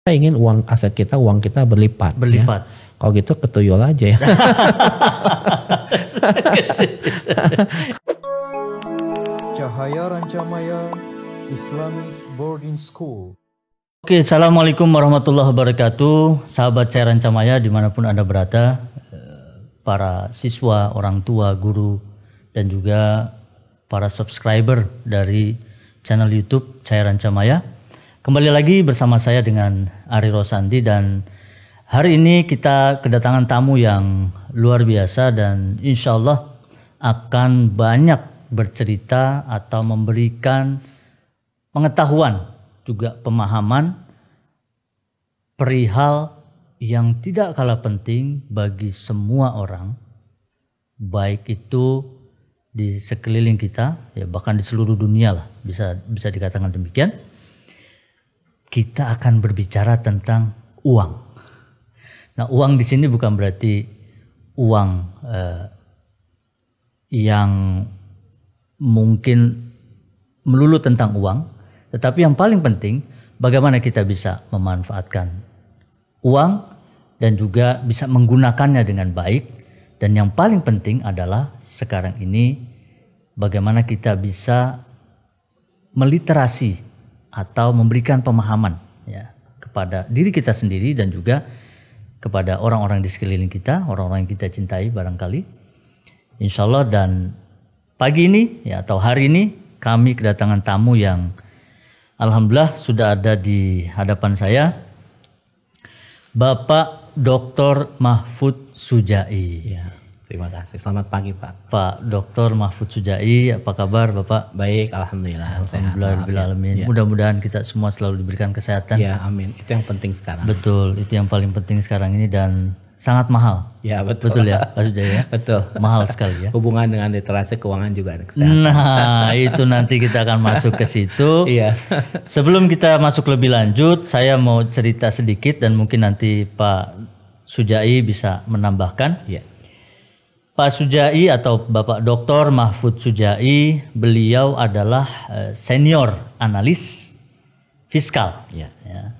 Kita ingin uang kita berlipat. Berlipat. Ya. Kalau gitu ke tuyul aja ya. Cahaya Rancamaya Islamic Boarding School. Oke, assalamualaikum warahmatullahi wabarakatuh. Sahabat Cahaya Rancamaya dimanapun Anda berada, para siswa, orang tua, guru, dan juga para subscriber dari channel YouTube Cahaya Rancamaya. Kembali lagi bersama saya dengan Ari Rosandi, dan hari ini kita kedatangan tamu yang luar biasa dan insya Allah akan banyak bercerita atau memberikan pengetahuan juga pemahaman perihal yang tidak kalah penting bagi semua orang, baik itu di sekeliling kita, ya bahkan di seluruh dunia lah, bisa dikatakan demikian. Kita akan berbicara tentang uang. Nah, uang di sini bukan berarti uang yang mungkin melulu tentang uang, tetapi yang paling penting bagaimana kita bisa memanfaatkan uang dan juga bisa menggunakannya dengan baik. Dan yang paling penting adalah sekarang ini bagaimana kita bisa meliterasi atau memberikan pemahaman ya kepada diri kita sendiri dan juga kepada orang-orang di sekeliling kita, orang-orang yang kita cintai barangkali. Insya Allah, dan pagi ini ya atau hari ini kami kedatangan tamu yang alhamdulillah sudah ada di hadapan saya, Bapak Dr. Mahfud Sujai. Ya, terima kasih. Selamat pagi Pak. Pak Dr. Mahfud Sujai, apa kabar Bapak? Baik, alhamdulillah. Alhamdulillah. Ya. Mudah-mudahan kita semua selalu diberikan kesehatan. Ya, amin. Itu yang penting sekarang. Betul, itu yang paling penting sekarang ini dan sangat mahal. Ya, betul. Betul ya, Pak Sujai ya? Betul. Mahal sekali ya. Hubungan dengan literasi keuangan juga ada kesehatan. Nah, itu nanti kita akan masuk ke situ. Iya. Sebelum kita masuk lebih lanjut, saya mau cerita sedikit dan mungkin nanti Pak Sujai bisa menambahkan. Iya. Pak Sujai atau Bapak Dr. Mahfud Sujai, beliau adalah senior analis fiskal Ya. ya,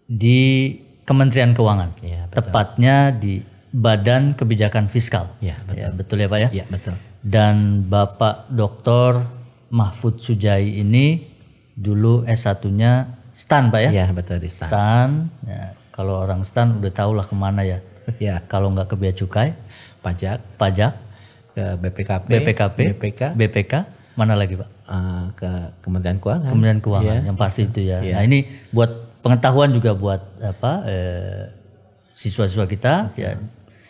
di Kementerian Keuangan, Ya, betul. tepatnya di Badan Kebijakan Fiskal. Ya, betul. Ya, betul ya Pak ya? Iya, betul. Dan Bapak Dr. Mahfud Sujai ini dulu S1-nya STAN Pak ya? Iya, betul di sana. STAN, ya, kalau orang STAN udah tahulah kemana ya. Ya, Kalau nggak ke Bea Cukai, pajak ke ke BPK, mana lagi Pak? Ke Kementerian Keuangan. Kementerian Keuangan, Ya. yang pasti itu ya. Ya. Nah ini buat pengetahuan juga buat siswa-siswa kita, ya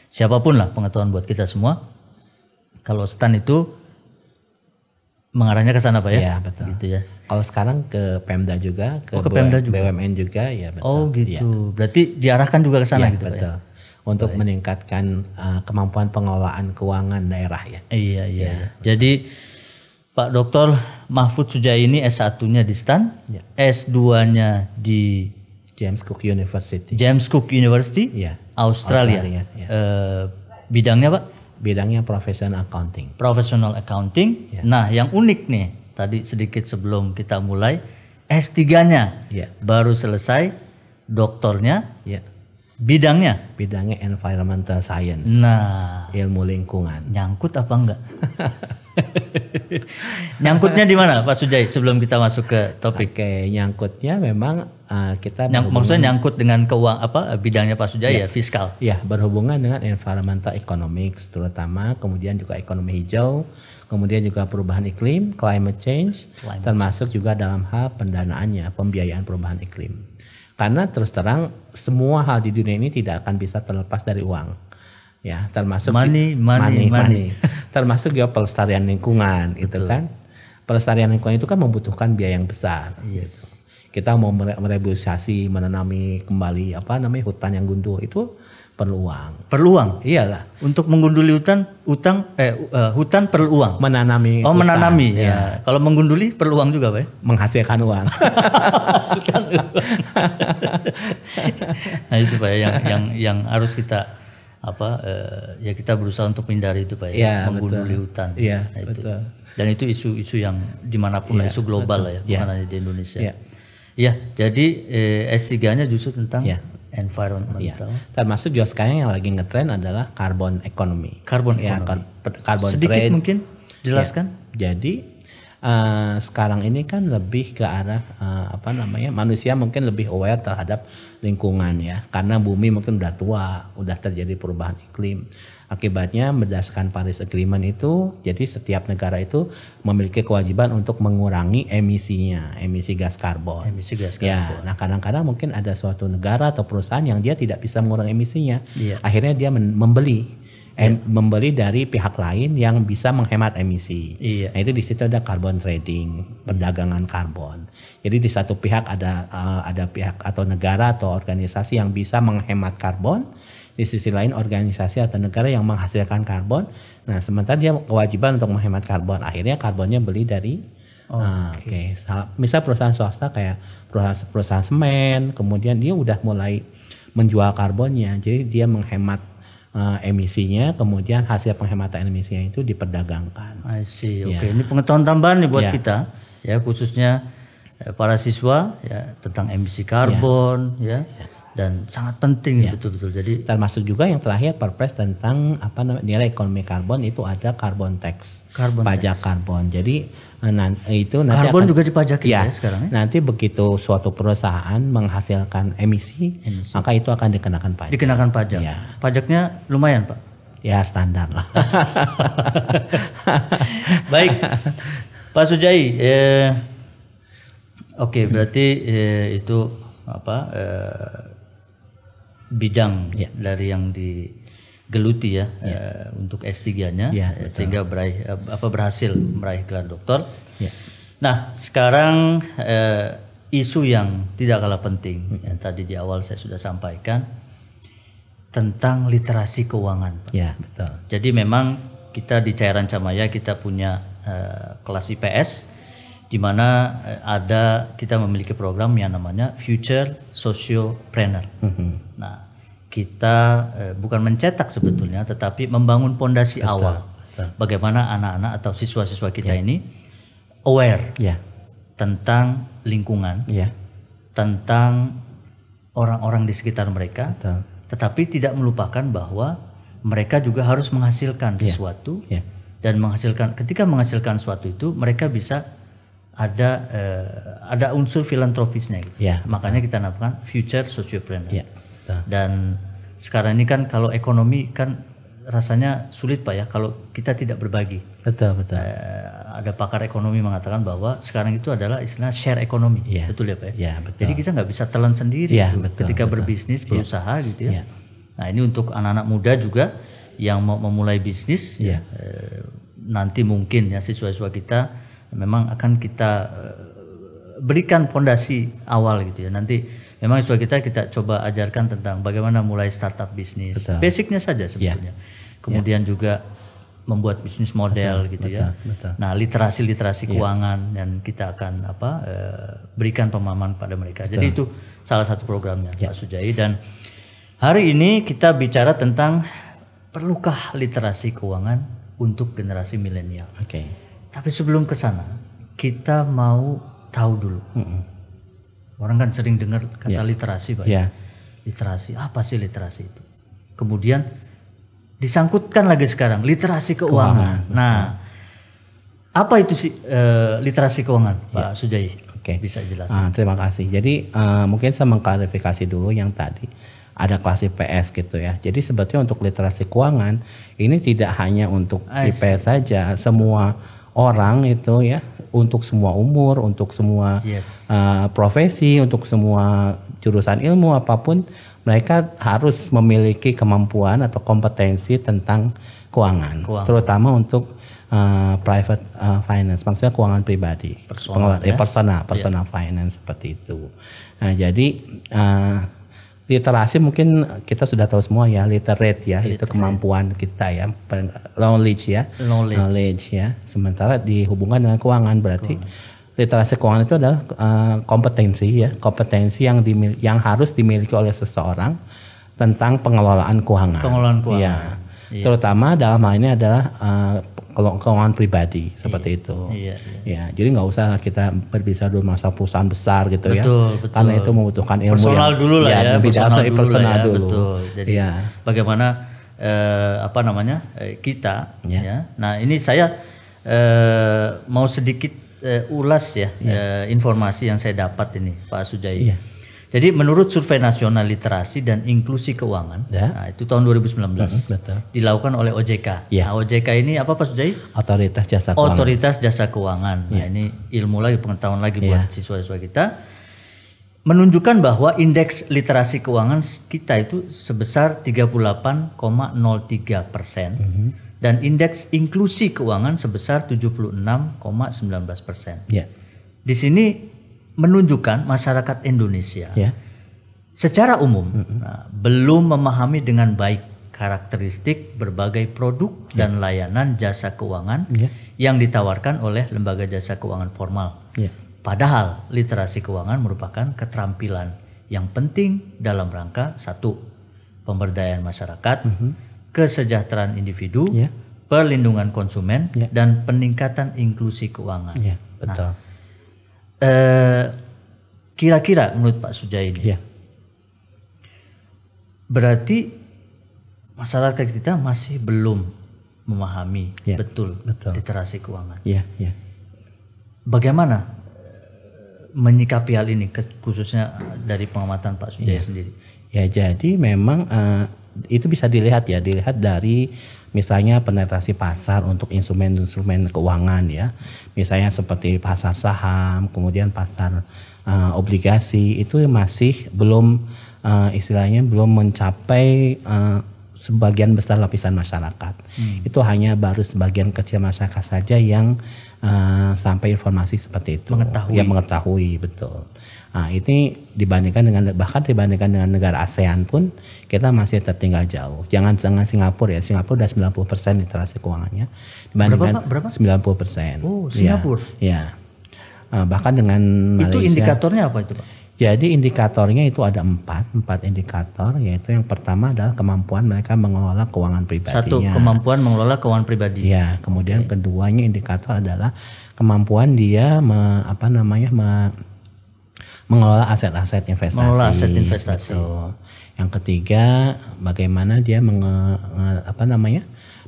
siapapun lah, pengetahuan buat kita semua. Kalau STAN itu mengarahnya ke sana Pak ya? Iya, betul. Gitu ya. Kalau sekarang ke Pemda juga, ke Pemda juga. BUMN juga, ya betul. Oh gitu. Ya. Berarti diarahkan juga ke sana Ya, gitu Pak ya? betul. Untuk meningkatkan kemampuan pengelolaan keuangan daerah ya. Iya. Jadi Pak Dr. Mahfud Sujai ini S1-nya di STAN, Ya. S2-nya di James Cook University. James Cook University, Ya. Australia. Ya. Bidangnya Pak? Bidangnya professional accounting. Professional Accounting. Ya. Nah, yang unik nih, tadi sedikit sebelum kita mulai, S3-nya Ya. baru selesai, doktornya, Ya. bidangnya. Bidangnya environmental science. Nah, Ilmu lingkungan. nyangkut apa enggak? Nyangkutnya di mana Pak Sujai sebelum kita masuk ke topik? Oke, nyangkutnya memang kita Maksudnya nyangkut dengan bidangnya Pak Sujai ya, fiskal. ya berhubungan dengan environmental economics terutama, kemudian juga ekonomi hijau, kemudian juga perubahan iklim, climate change, termasuk juga dalam hal pendanaannya, pembiayaan perubahan iklim. Karena terus terang semua hal di dunia ini tidak akan bisa terlepas dari uang. Ya, termasuk Money. termasuk juga pelestarian lingkungan, itu kan. Pelestarian lingkungan itu kan membutuhkan biaya yang besar. Yes. Kita mau mereboisasi, menanami kembali hutan yang gunduh itu perlu uang. Perlu uang. Iyalah. Untuk menggunduli hutan perlu uang. Menanami. Oh, hutan. menanami ya. Kalau menggunduli perlu uang juga Pak ya? Menghasilkan uang. Nah itu Pak ya, yang harus kita kita berusaha untuk menghindari itu Pak ya, menggunduli betul. hutan. Iya, nah, itu. betul. Dan itu isu-isu yang dimanapun lah, isu global betul. Lah ya, bukan hanya di Indonesia. Ya. Ya, jadi S3-nya justru tentang Ya. environmental. Termasuk juga sekarang yang lagi ngetren adalah carbon economy. Carbon Ya, economy. carbon Sedikit trade. mungkin jelaskan. Ya, jadi sekarang ini kan lebih ke arah manusia mungkin lebih aware terhadap lingkungan ya, karena bumi mungkin udah tua, udah terjadi perubahan iklim. Akibatnya berdasarkan Paris Agreement itu, jadi setiap negara itu memiliki kewajiban untuk mengurangi emisi gas karbon. Emisi gas Ya, karbon. nah kadang-kadang mungkin ada suatu negara atau perusahaan yang dia tidak bisa mengurangi emisinya. Iya. Akhirnya dia membeli dari pihak lain yang bisa menghemat emisi. Iya. Nah, itu di situ ada carbon trading, perdagangan karbon. Jadi di satu pihak ada pihak atau negara atau organisasi yang bisa menghemat karbon, di sisi lain organisasi atau negara yang menghasilkan karbon. Nah, sementara dia kewajiban untuk menghemat karbon. Akhirnya karbonnya beli dari misal perusahaan swasta kayak perusahaan semen, kemudian dia udah mulai menjual karbonnya. Jadi dia menghemat emisinya, kemudian hasil penghematan emisinya itu diperdagangkan. I see. Ya. Oke, ini pengetahuan tambahan nih buat Ya. kita, ya khususnya para siswa ya tentang emisi karbon, ya, dan sangat penting betul-betul. Jadi Termasuk juga yang terakhir Perpres tentang nilai ekonomi karbon itu ada carbon tax, pajak karbon. Jadi itu nanti karbon akan, juga dipajaki ya sekarang. Ya? Nanti begitu suatu perusahaan menghasilkan emisi, maka itu akan dikenakan pajak. Dikenakan pajak. Ya. Pajaknya lumayan, Pak. Ya standar lah. Baik, Pak Sujai. Oke, berarti itu bidang dari yang digeluti ya, untuk S3-nya, sehingga berhasil meraih gelar doktor. Ya. Nah, sekarang isu yang tidak kalah penting yang tadi di awal saya sudah sampaikan tentang literasi keuangan, Pak. Ya, betul. Jadi memang kita di Cairan Camaya kita punya kelas IPS di mana kita memiliki program yang namanya Future Sociopreneur. Nah, kita bukan mencetak sebetulnya, tetapi membangun pondasi awal. Bagaimana anak-anak atau siswa-siswa kita ini aware tentang lingkungan, tentang orang-orang di sekitar mereka, tetapi tidak melupakan bahwa mereka juga harus menghasilkan sesuatu dan ketika menghasilkan sesuatu itu mereka bisa ada unsur filantropisnya gitu. Makanya kita namakan Future Sociopreneur. Dan sekarang ini kan kalau ekonomi kan rasanya sulit Pak ya kalau kita tidak berbagi. Betul. Ada pakar ekonomi mengatakan bahwa sekarang itu adalah istilah share ekonomi. Betul ya Pak ya? Betul. Jadi kita nggak bisa telan sendiri ketika berbisnis, berusaha gitu ya. Nah ini untuk anak-anak muda juga yang mau memulai bisnis, nanti mungkin ya siswa-siswa kita memang akan kita berikan fondasi awal gitu ya. Nanti memang siswa kita coba ajarkan tentang bagaimana mulai startup bisnis, basicnya saja sebetulnya. Kemudian juga membuat bisnis model gitu ya. Nah literasi keuangan dan kita akan berikan pemahaman pada mereka. Jadi itu salah satu programnya Pak Sujai. Dan hari ini kita bicara tentang perlukah literasi keuangan untuk generasi milenial. Tapi sebelum ke sana kita mau tahu dulu. Orang kan sering dengar kata literasi Pak. Literasi, apa sih literasi itu? Kemudian disangkutkan lagi sekarang literasi keuangan. Nah, apa itu sih literasi keuangan, Pak Sujai? Bisa jelaskan. Terima kasih. Jadi mungkin saya mengklarifikasi dulu yang tadi ada kelas IPS gitu ya. Jadi sebetulnya untuk literasi keuangan ini tidak hanya untuk IPS saja, semua orang itu ya, untuk semua umur, untuk semua profesi, untuk semua jurusan ilmu apapun, mereka harus memiliki kemampuan atau kompetensi tentang keuangan. Terutama untuk private finance, maksudnya keuangan pribadi, personal finance seperti itu. Nah, jadi literasi mungkin kita sudah tahu semua ya, literate ya, itu kemampuan kita ya, knowledge ya. Sementara dihubungkan dengan keuangan berarti literasi keuangan itu adalah kompetensi yang harus dimiliki oleh seseorang tentang pengelolaan keuangan. Terutama dalam hal ini adalah keuangan pribadi seperti itu. Iya. Ya, jadi nggak usah kita berbicara dulu masalah perusahaan besar gitu ya. Betul. Karena itu membutuhkan ilmu personal yang dulu lah ya. Personal dulu. Betul. Jadi bagaimana kita ya. Nah, ini saya mau sedikit ulas ya, informasi yang saya dapat ini Pak Sujai. Iya. Jadi menurut Survei Nasional Literasi dan Inklusi Keuangan, nah, itu tahun 2019 betul. dilakukan oleh OJK. Ya. Nah, OJK ini apa Pak Sujai? Otoritas Jasa Keuangan. Otoritas Jasa Keuangan. Nah, ini ilmu lagi, pengetahuan lagi buat siswa-siswa kita. Menunjukkan bahwa indeks literasi keuangan kita itu sebesar 38,03%. Dan indeks inklusi keuangan sebesar 76,19%. Ya. Di sini menunjukkan masyarakat Indonesia secara umum belum memahami dengan baik karakteristik berbagai produk dan layanan jasa keuangan yang ditawarkan oleh lembaga jasa keuangan formal. Padahal literasi keuangan merupakan keterampilan yang penting dalam rangka 1. Pemberdayaan masyarakat, kesejahteraan individu, perlindungan konsumen, dan peningkatan inklusi keuangan. Betul. Nah, kira-kira menurut Pak Sujai ini, berarti masyarakat kita masih belum memahami betul literasi keuangan. Bagaimana menyikapi hal ini, khususnya dari pengamatan Pak Sujai sendiri? Ya, jadi memang itu bisa dilihat dari misalnya penetrasi pasar untuk instrumen-instrumen keuangan ya. Misalnya seperti pasar saham, kemudian pasar obligasi, itu masih belum istilahnya belum mencapai sebagian besar lapisan masyarakat. Itu hanya baru sebagian kecil masyarakat saja yang sampai informasi seperti itu. Mengetahui betul. Nah, ini dibandingkan dengan negara ASEAN pun kita masih tertinggal jauh. Jangan Singapura ya. Singapura udah 90% literasi keuangannya. Dibandingkan berapa? 90%. Oh, Singapura. Ya. Bahkan dengan Malaysia. Itu indikatornya apa itu, Pak? Jadi indikatornya itu ada empat indikator, yaitu yang pertama adalah kemampuan mereka mengelola keuangan pribadinya. 1, kemampuan mengelola keuangan pribadi. Ya, kemudian keduanya indikator adalah kemampuan dia mengelola aset-aset investasi. Mengelola aset investasi. Betul. Yang ketiga, bagaimana dia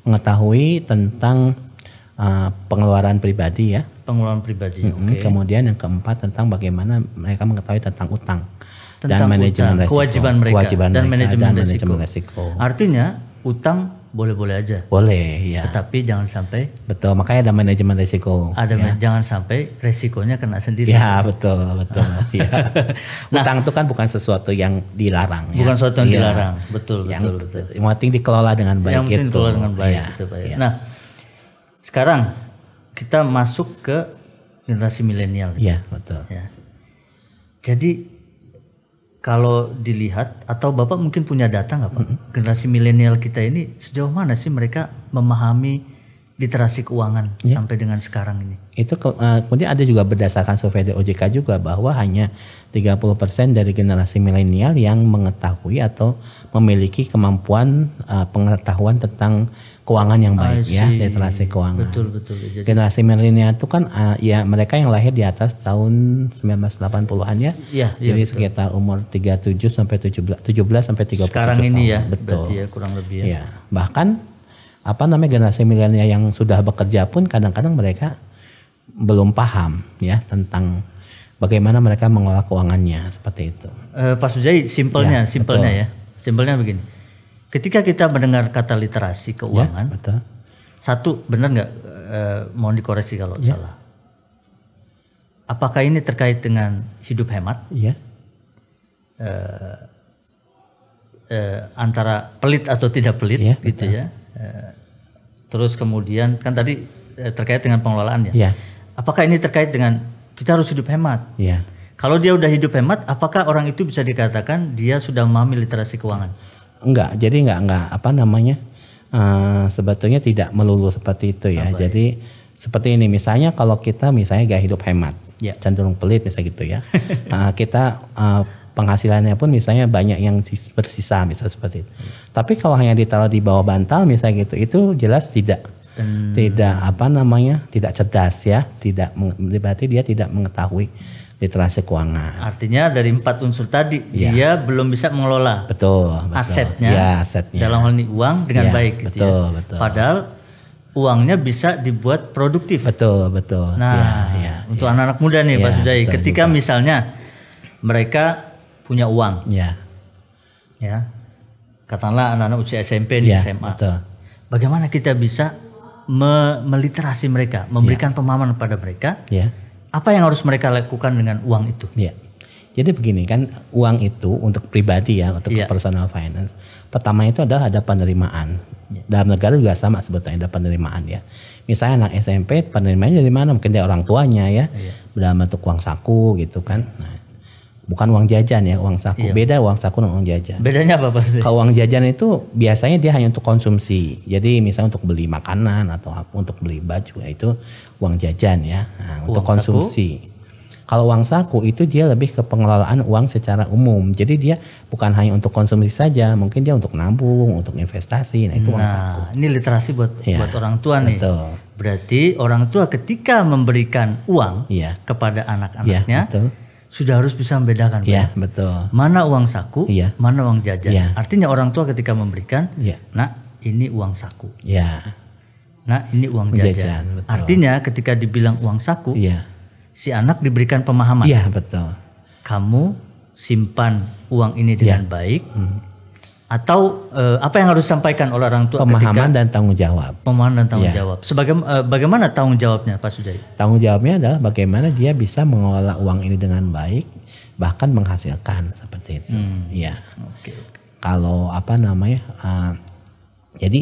mengetahui tentang pengeluaran pribadi ya. Pengeluaran pribadi. Kemudian yang keempat tentang bagaimana mereka mengetahui tentang utang dan manajemen resiko. Kewajiban dan manajemen resiko. Artinya utang boleh-boleh aja. Boleh, ya. Tetapi jangan sampai. Betul, makanya ada manajemen resiko. Jangan sampai resikonya kena sendiri. Ya, betul. Ya. Utang itu kan bukan sesuatu yang dilarang. Bukan sesuatu yang dilarang. Betul. Yang penting dikelola dengan baik. Yang penting dikelola dengan baik. Ya. Nah, sekarang kita masuk ke generasi milenial. Iya, betul. Ya. Jadi kalau dilihat, atau Bapak mungkin punya data nggak Pak? Generasi milenial kita ini sejauh mana sih mereka memahami literasi keuangan sampai dengan sekarang ini? Itu kemudian ada juga berdasarkan survei dari OJK juga bahwa hanya 30% dari generasi milenial yang mengetahui atau memiliki kemampuan pengetahuan tentang keuangan yang baik ya, literasi keuangan. Betul. Jadi, generasi milenial itu kan ya mereka yang lahir di atas tahun 1980-an ya. Jadi betul. Sekitar umur 37 sampai 17 sampai 30 sekarang ini tahun. ya. Betul. Berarti ya kurang lebih ya. Bahkan generasi milenial yang sudah bekerja pun kadang-kadang mereka belum paham ya tentang bagaimana mereka mengelola keuangannya seperti itu. Pak Sujai, simpelnya ya. Simpelnya begini. Ketika kita mendengar kata literasi keuangan, satu, benar nggak? Mohon dikoreksi kalau salah. Apakah ini terkait dengan hidup hemat? Iya. Antara pelit atau tidak pelit, gitu ya. Terus kemudian kan tadi terkait dengan pengelolaannya. Iya. Apakah ini terkait dengan kita harus hidup hemat? Iya. Kalau dia udah hidup hemat, apakah orang itu bisa dikatakan dia sudah memahami literasi keuangan? Enggak, jadi enggak sebetulnya tidak melulu seperti itu ya. Jadi seperti ini, misalnya kalau kita gaya hidup hemat, cenderung pelit misalnya gitu ya. Kita penghasilannya pun misalnya banyak yang bersisa misalnya seperti itu. Tapi kalau hanya ditaruh di bawah bantal misalnya gitu, itu jelas tidak tidak cerdas ya, berarti dia tidak mengetahui literasi keuangan. Artinya dari 4 unsur tadi dia belum bisa mengelola asetnya, dalam hal ini uang dengan baik gitu ya. Padahal uangnya bisa dibuat produktif. Betul. Nah, untuk anak-anak muda nih Pak Sujai, ketika misalnya mereka punya uang, ya, katakanlah anak-anak usia SMP nih, SMA, bagaimana kita bisa meliterasi mereka, memberikan pemahaman kepada mereka, apa yang harus mereka lakukan dengan uang itu? Jadi begini kan, uang itu untuk pribadi ya, untuk personal finance. Pertama itu adalah ada penerimaan. Dalam negara juga sama sebetulnya ada penerimaan ya. Misalnya anak SMP penerimaannya dari mana? Mungkin dari orang tuanya ya, dalam bentuk uang saku gitu kan. Nah, bukan uang jajan ya, uang saku. Beda uang saku dan uang jajan. Bedanya apa sih? Kalau uang jajan itu biasanya dia hanya untuk konsumsi. Jadi misalnya untuk beli makanan atau untuk beli baju, itu uang jajan ya. Nah, untuk konsumsi. Saku? Kalau uang saku itu dia lebih ke pengelolaan uang secara umum. Jadi dia bukan hanya untuk konsumsi saja, mungkin dia untuk nabung, untuk investasi. Nah, itu uang saku. Ini literasi buat orang tua nih. Betul. Berarti orang tua ketika memberikan uang kepada anak-anaknya sudah harus bisa membedakan. Betul. Mana uang saku, mana uang jajan. Artinya orang tua ketika memberikan, nah ini uang saku. Nah ini uang jajan. Artinya ketika dibilang uang saku, si anak diberikan pemahaman. Iya, betul. Kamu simpan uang ini dengan baik. Atau apa yang harus disampaikan oleh orang tua? Pemahaman dan tanggung jawab. Pemahaman dan tanggung jawab. Bagaimana tanggung jawabnya Pak Sujai? Tanggung jawabnya adalah bagaimana dia bisa mengelola uang ini dengan baik, bahkan menghasilkan seperti itu. Kalau jadi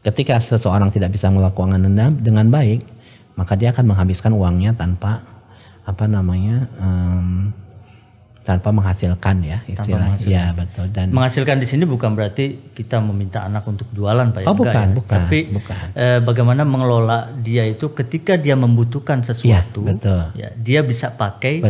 ketika seseorang tidak bisa mengelola keuangan dengan baik, maka dia akan menghabiskan uangnya tanpa tanpa menghasilkan ya istilahnya. Ya betul. Dan menghasilkan di sini bukan berarti kita meminta anak untuk jualan Pak ya. Bukan. Tapi bagaimana mengelola dia itu ketika dia membutuhkan sesuatu, dia bisa pakai.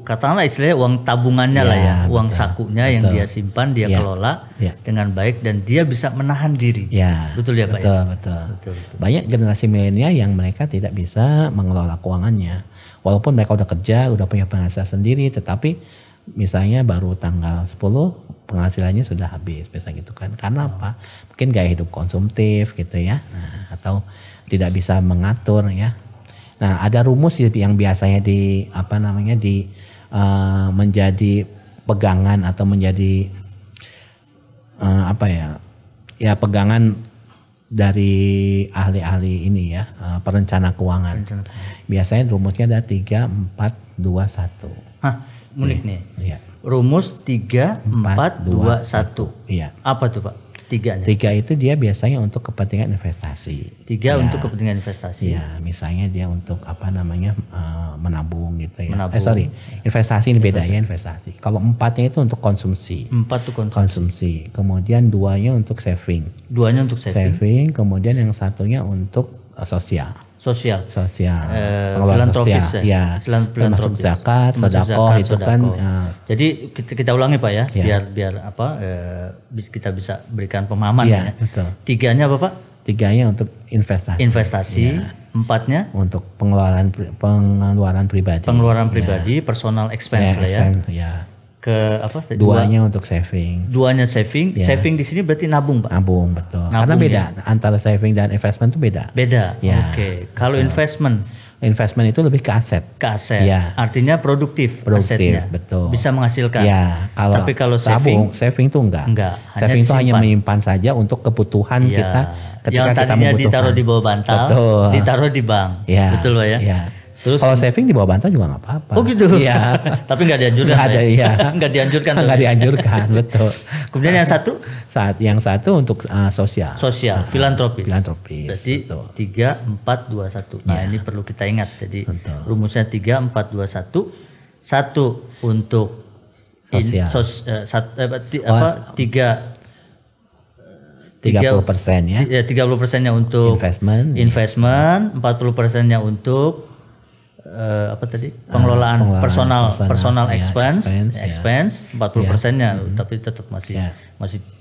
Katakanlah istilahnya uang tabungannya lah ya, uang sakunya yang dia simpan, dia kelola dengan baik dan dia bisa menahan diri. Betul ya Pak ya. Betul. Banyak generasi milenial yang mereka tidak bisa mengelola keuangannya. Walaupun mereka udah kerja, udah punya penghasilan sendiri, tetapi misalnya baru tanggal 10 penghasilannya sudah habis, misalnya gitu kan. Karena apa? Mungkin gaya hidup konsumtif gitu ya, atau tidak bisa mengatur ya. Nah, ada rumus yang biasanya menjadi pegangan atau menjadi pegangan dari ahli-ahli ini ya, perencana keuangan. Biasanya rumusnya ada 3, 4, 2, 1. Unik nih. Rumus 3, 4, 2, 1. Apa tuh Pak? 3-nya? 3 itu dia biasanya untuk kepentingan investasi. 3 untuk kepentingan investasi. Misalnya dia untuk menabung gitu ya. Investasi ini beda ya, investasi. Kalau 4-nya itu untuk konsumsi. 4 itu konsumsi. Kemudian 2-nya untuk saving. 2-nya untuk saving. Kemudian yang satunya untuk sosial. Filantropis termasuk zakat, sedekah itu kan. Jadi kita ulangi Pak ya, biar kita bisa berikan pemahaman ya. Betul. 3-nya apa Pak? 3-nya untuk investasi. 4-nya untuk pengeluaran pribadi. Personal expense lah ya. Ke apa? 2-nya untuk saving. 2-nya saving. Saving di sini berarti nabung Pak. Nabung, betul. Karena beda antara saving dan investment itu beda. Oke. Kalau investment itu lebih ke aset. Artinya produktif asetnya. Betul. Bisa menghasilkan. Tapi kalau saving itu enggak. Saving itu hanya menyimpan saja untuk kebutuhan kita ketika yang kita tadinya membutuhkan. Ditaruh di bawah bantal, ditaruh di bank. Betul Pak ya. Terus kalau saving di bawah bantal juga nggak apa-apa. Oh gitu. Iya. Tapi nggak dianjurkan. Nggak dianjurkan. Nggak dianjurkan, betul. Kemudian yang satu untuk sosial. Filantropis. Berarti 3, 4, 2, 1. Nah ini perlu kita ingat. Jadi rumusnya 3, 4, 2, 1. 1 untuk sosial. 30% ya. 30%-nya untuk investment, 40%-nya untuk apa tadi pengelolaan personal ya, expense 40%-nya, tapi tetap masih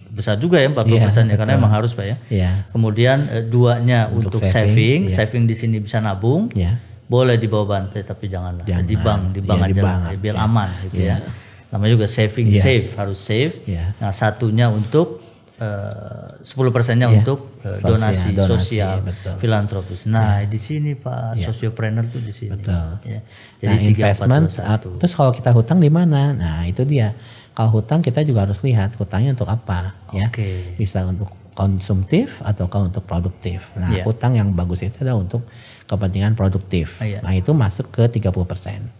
besar juga ya 40%-nya karena emang harus Pak ya. Kemudian 2-nya untuk saving di sini bisa nabung, boleh di bawah bantai tapi janganlah di bank aja lah, biar aman gitu ya. Namanya juga saving, harus save. Nah, satunya untuk 10%-nya untuk donasi sosial, filantropis. Nah, di sini Pak sosiopreneur tuh di sini. Ya. Jadi investment. Terus kalau kita hutang di mana? Nah, itu dia. Kalau hutang kita juga harus lihat hutangnya untuk apa, ya. Bisa untuk konsumtif ataukah untuk produktif. Nah, hutang yang bagus itu adalah untuk kepentingan produktif. Nah, itu masuk ke 30%.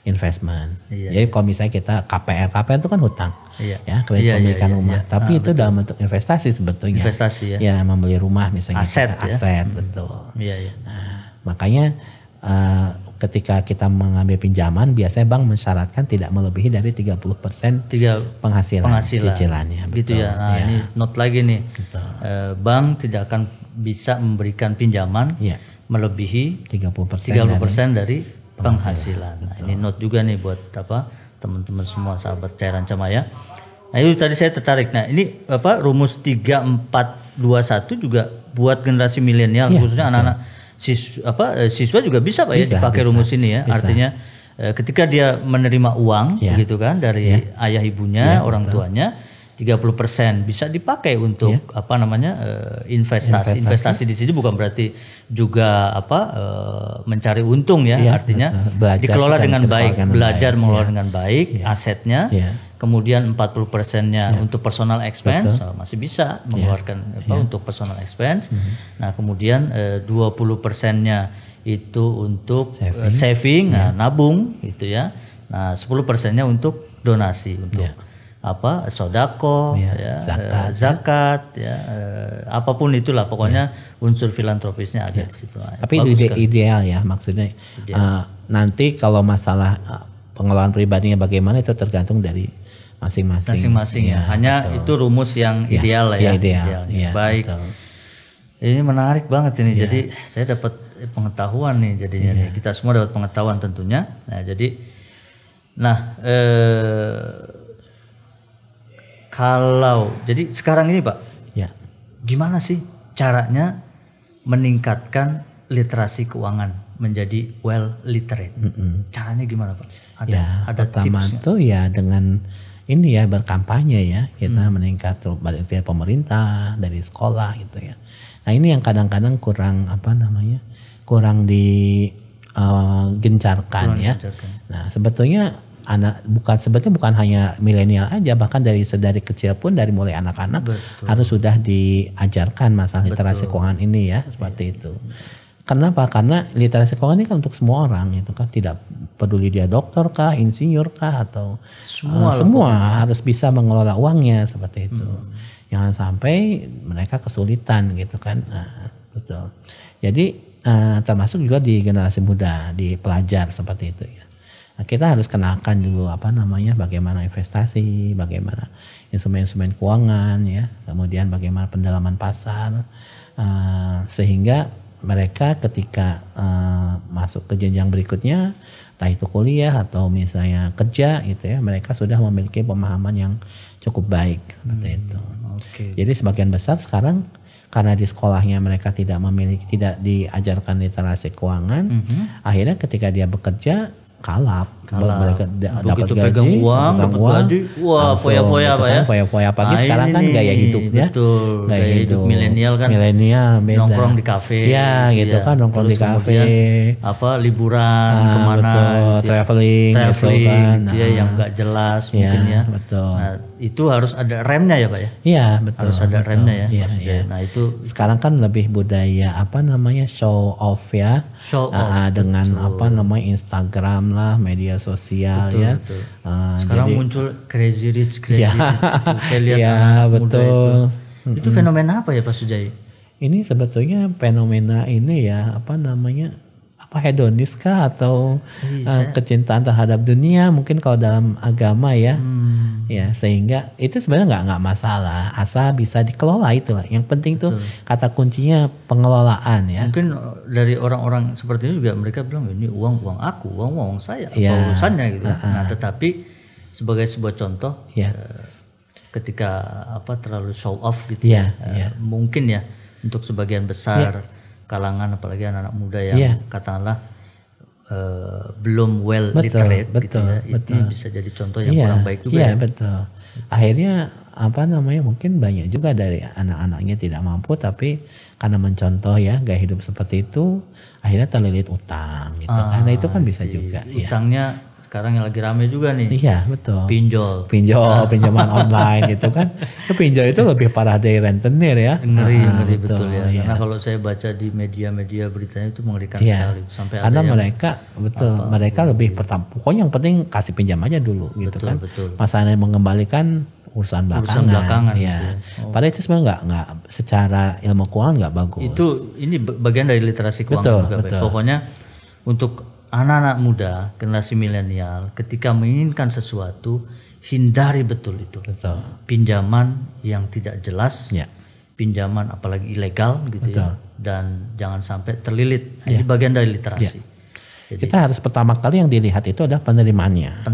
Investment. Jadi kalau misalnya kita KPR itu kan hutang, ya, kredit pemilikan rumah. Tapi itu dalam bentuk investasi sebetulnya. Investasi ya, membeli rumah misalnya. Aset, betul. Nah, makanya ketika kita mengambil pinjaman, biasanya bank mensyaratkan tidak melebihi dari 30% penghasilan cicilannya. Gitu ya. Nah, ini note lagi nih. Bank tidak akan bisa memberikan pinjaman melebihi 30% dari penghasilan. Nah, ini note juga nih buat teman-teman semua sahabat Cairan Camaya. Nah, itu tadi saya tertarik. Nah, ini rumus 3421 juga buat generasi milenial, khususnya anak-anak siswa juga bisa Pak ya dipakai rumus ini ya. Artinya ketika dia menerima uang gitu kan dari ayah ibunya, orang tuanya, 30% bisa dipakai untuk investasi. Investasi di sini bukan berarti juga mencari untung ya, artinya dikelola dengan baik, belajar mengelola dengan baik asetnya. Kemudian 40%-nya untuk personal expense, masih bisa mengeluarkan untuk personal expense. Nah, kemudian 20%-nya itu untuk saving, nabung gitu ya. Nah, 10%-nya untuk donasi, untuk sodako, zakat, apapun itulah, pokoknya unsur filantropisnya ada di situ. Tapi ideal ya, maksudnya nanti kalau masalah pengelolaan pribadinya bagaimana itu tergantung dari masing-masing ya. Hanya itu rumus yang ideal lah ya. Idealnya. Baik. Betul. Ini menarik banget ini. Jadi saya dapat pengetahuan nih jadinya nih. Kita semua dapat pengetahuan tentunya. Nah, jadi jadi sekarang ini Pak, gimana sih caranya meningkatkan literasi keuangan menjadi well literate? Caranya gimana Pak? Ada pertama tipsnya? Tuh ya dengan ini ya, berkampanye ya, kita meningkat dari pemerintah, dari sekolah gitu ya. Nah, ini yang kadang-kadang kurang digencarkan ya. Nah, sebetulnya bukan hanya milenial aja, bahkan dari kecil pun, dari mulai anak-anak harus sudah diajarkan masalah literasi keuangan ini ya, seperti itu. Kenapa? Karena literasi keuangan ini kan untuk semua orang itu kan, tidak peduli dia dokter kah, insinyur kah, atau semua harus bisa mengelola uangnya seperti itu. Jangan sampai mereka kesulitan gitu kan. Nah, betul. Jadi termasuk juga di generasi muda, di pelajar seperti itu ya. Nah, kita harus kenalkan dulu bagaimana investasi, bagaimana instrumen-instrumen keuangan ya, kemudian bagaimana pendalaman pasar, sehingga mereka ketika masuk ke jenjang berikutnya, entah itu kuliah atau misalnya kerja gitu ya, mereka sudah memiliki pemahaman yang cukup baik seperti itu. Jadi sebagian besar sekarang karena di sekolahnya mereka tidak diajarkan literasi keuangan, akhirnya ketika dia bekerja kalap. Mereka dapat gaji, pegang uang, foya-foya Pak ya. Foya-foya pagi sekarang kan gaya hidupnya. Betul. Gaya hidup milenial kan. Beda. Nongkrong di kafe. Ya, gitu kan, nongkrong di kafe. Liburan kemana? Traveling gitu kan. Yang nggak jelas mungkin ya. Betul. Nah, itu harus ada remnya ya Pak ya. Iya, betul. Harus ada remnya ya. Iya. Nah, itu sekarang kan lebih budaya show off ya. Dengan Instagram lah, media sosial ya. Betul. Sekarang muncul crazy rich. Saya lihat betul. Itu fenomena apa ya Pak Sujai? Ini sebetulnya fenomena ini ya hedonis kah atau kecintaan terhadap dunia mungkin kalau dalam agama ya. Ya, sehingga itu sebenarnya nggak masalah, asal bisa dikelola itulah. Yang penting tuh kata kuncinya pengelolaan ya. Mungkin dari orang-orang seperti ini juga mereka bilang ini uang aku, uang saya, apa urusannya gitu. Nah, tetapi sebagai sebuah contoh ketika terlalu show off gitu mungkin ya untuk sebagian besar kalangan apalagi anak-anak muda yang katakanlah belum well literate gitu ya. Ini bisa jadi contoh yang kurang baik juga. Iya, betul. Akhirnya mungkin banyak juga dari anak-anaknya tidak mampu tapi karena mencontoh ya gaya hidup seperti itu akhirnya terlilit utang gitu. Karena itu kan bisa juga utangnya sekarang yang lagi rame juga nih. Iya, betul. Pinjaman online gitu kan. Pinjol itu lebih parah dari rentenir ya. Ngeri betul ya. Karena kalau saya baca di media-media beritanya itu mengerikan sekali. Sampai karena mereka lebih pokoknya yang penting kasih pinjam aja dulu gitu kan. Betul. Masalahnya mengembalikan urusan belakangan ya. Padahal itu sebenarnya nggak secara ilmu keuangan nggak bagus. Ini bagian dari literasi keuangan juga. Pokoknya untuk anak-anak muda, generasi milenial, ketika menginginkan sesuatu, hindari betul itu. Pinjaman yang tidak jelas, pinjaman apalagi ilegal gitu ya, dan jangan sampai terlilit. Ini bagian dari literasi. Jadi, kita harus pertama kali yang dilihat itu adalah penerimaannya.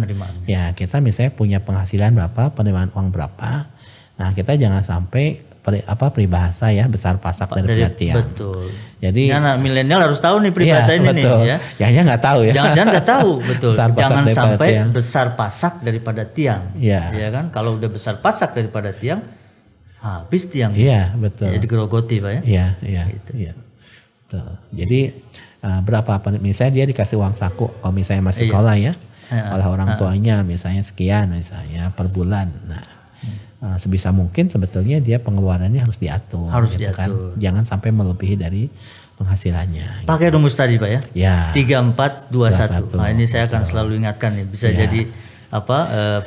Ya, kita misalnya punya penghasilan berapa, penerimaan uang berapa. Nah, kita jangan sampai peribahasa ya besar pasak dari tiang. Betul. Jadi anak milenial harus tahu nih peribahasa ini nih ya. Yang nggak tahu ya. Jangan nggak tahu betul. Jangan sampai besar pasak daripada tiang. Ya kan? Kalau udah besar pasak daripada tiang, habis tiang. Iya betul. Jadi gerogoti Pak ya. Iya. Gitu. Iya. Betul. Jadi berapa misalnya dia dikasih uang saku kalau misalnya masih sekolah ya oleh orang tuanya misalnya sekian misalnya per bulan. Nah sebisa mungkin sebetulnya dia pengeluarannya harus diatur. Kan? Jangan sampai melebihi dari penghasilannya. Pakai rumus tadi Pak ya. 3421. Nah ini saya akan selalu ingatkan nih. Bisa jadi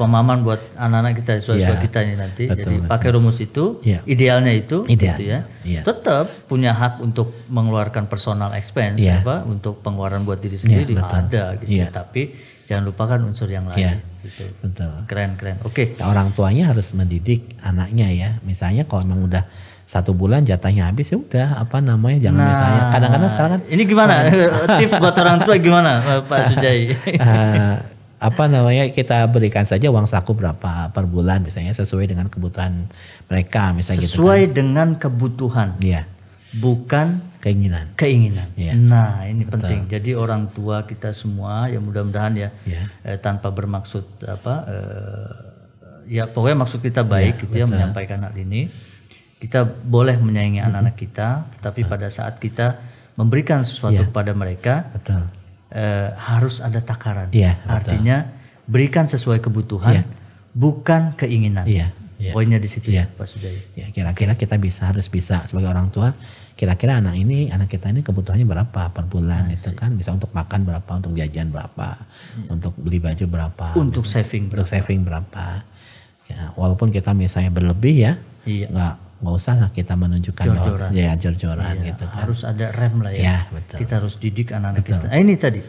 pemahaman buat anak-anak kita, siswa-siswa kita ini nanti. Jadi pakai rumus itu, idealnya itu, gitu ya. Tetap punya hak untuk mengeluarkan personal expense, untuk pengeluaran buat diri sendiri ada gitu. Tapi jangan lupakan unsur yang lain. Gitu. Betul. Keren. Oke. Nah, orang tuanya harus mendidik anaknya ya. Misalnya kalau memang udah 1 bulan jatahnya habis ya udah jangan misalnya. Kadang-kadang sekarang kan. Ini gimana tips buat orang tua gimana Pak Sujai? Kita berikan saja uang saku berapa per bulan misalnya sesuai dengan kebutuhan mereka misalnya sesuai dengan kebutuhan. Iya. Bukan keinginan. Ya. Nah, ini penting. Jadi orang tua kita semua ya mudah-mudahan tanpa bermaksud pokoknya maksud kita baik gitu ya menyampaikan hal ini. Kita boleh menyayangi anak-anak kita, tetapi pada saat kita memberikan sesuatu kepada mereka harus ada takaran. Artinya berikan sesuai kebutuhan, bukan keinginan. Poinnya di situ ya Pak Sujai. Ya, kira-kira kita harus bisa sebagai orang tua. Kira-kira anak kita ini kebutuhannya berapa per bulan itu kan, bisa untuk makan berapa, untuk jajan berapa, untuk beli baju berapa, untuk saving berapa. Ya, walaupun kita misalnya berlebih nggak usah lah kita menunjukkan jor-joran gitu kan. Harus ada rem lah ya. Betul. Kita harus didik anak-anak kita. Ini tadi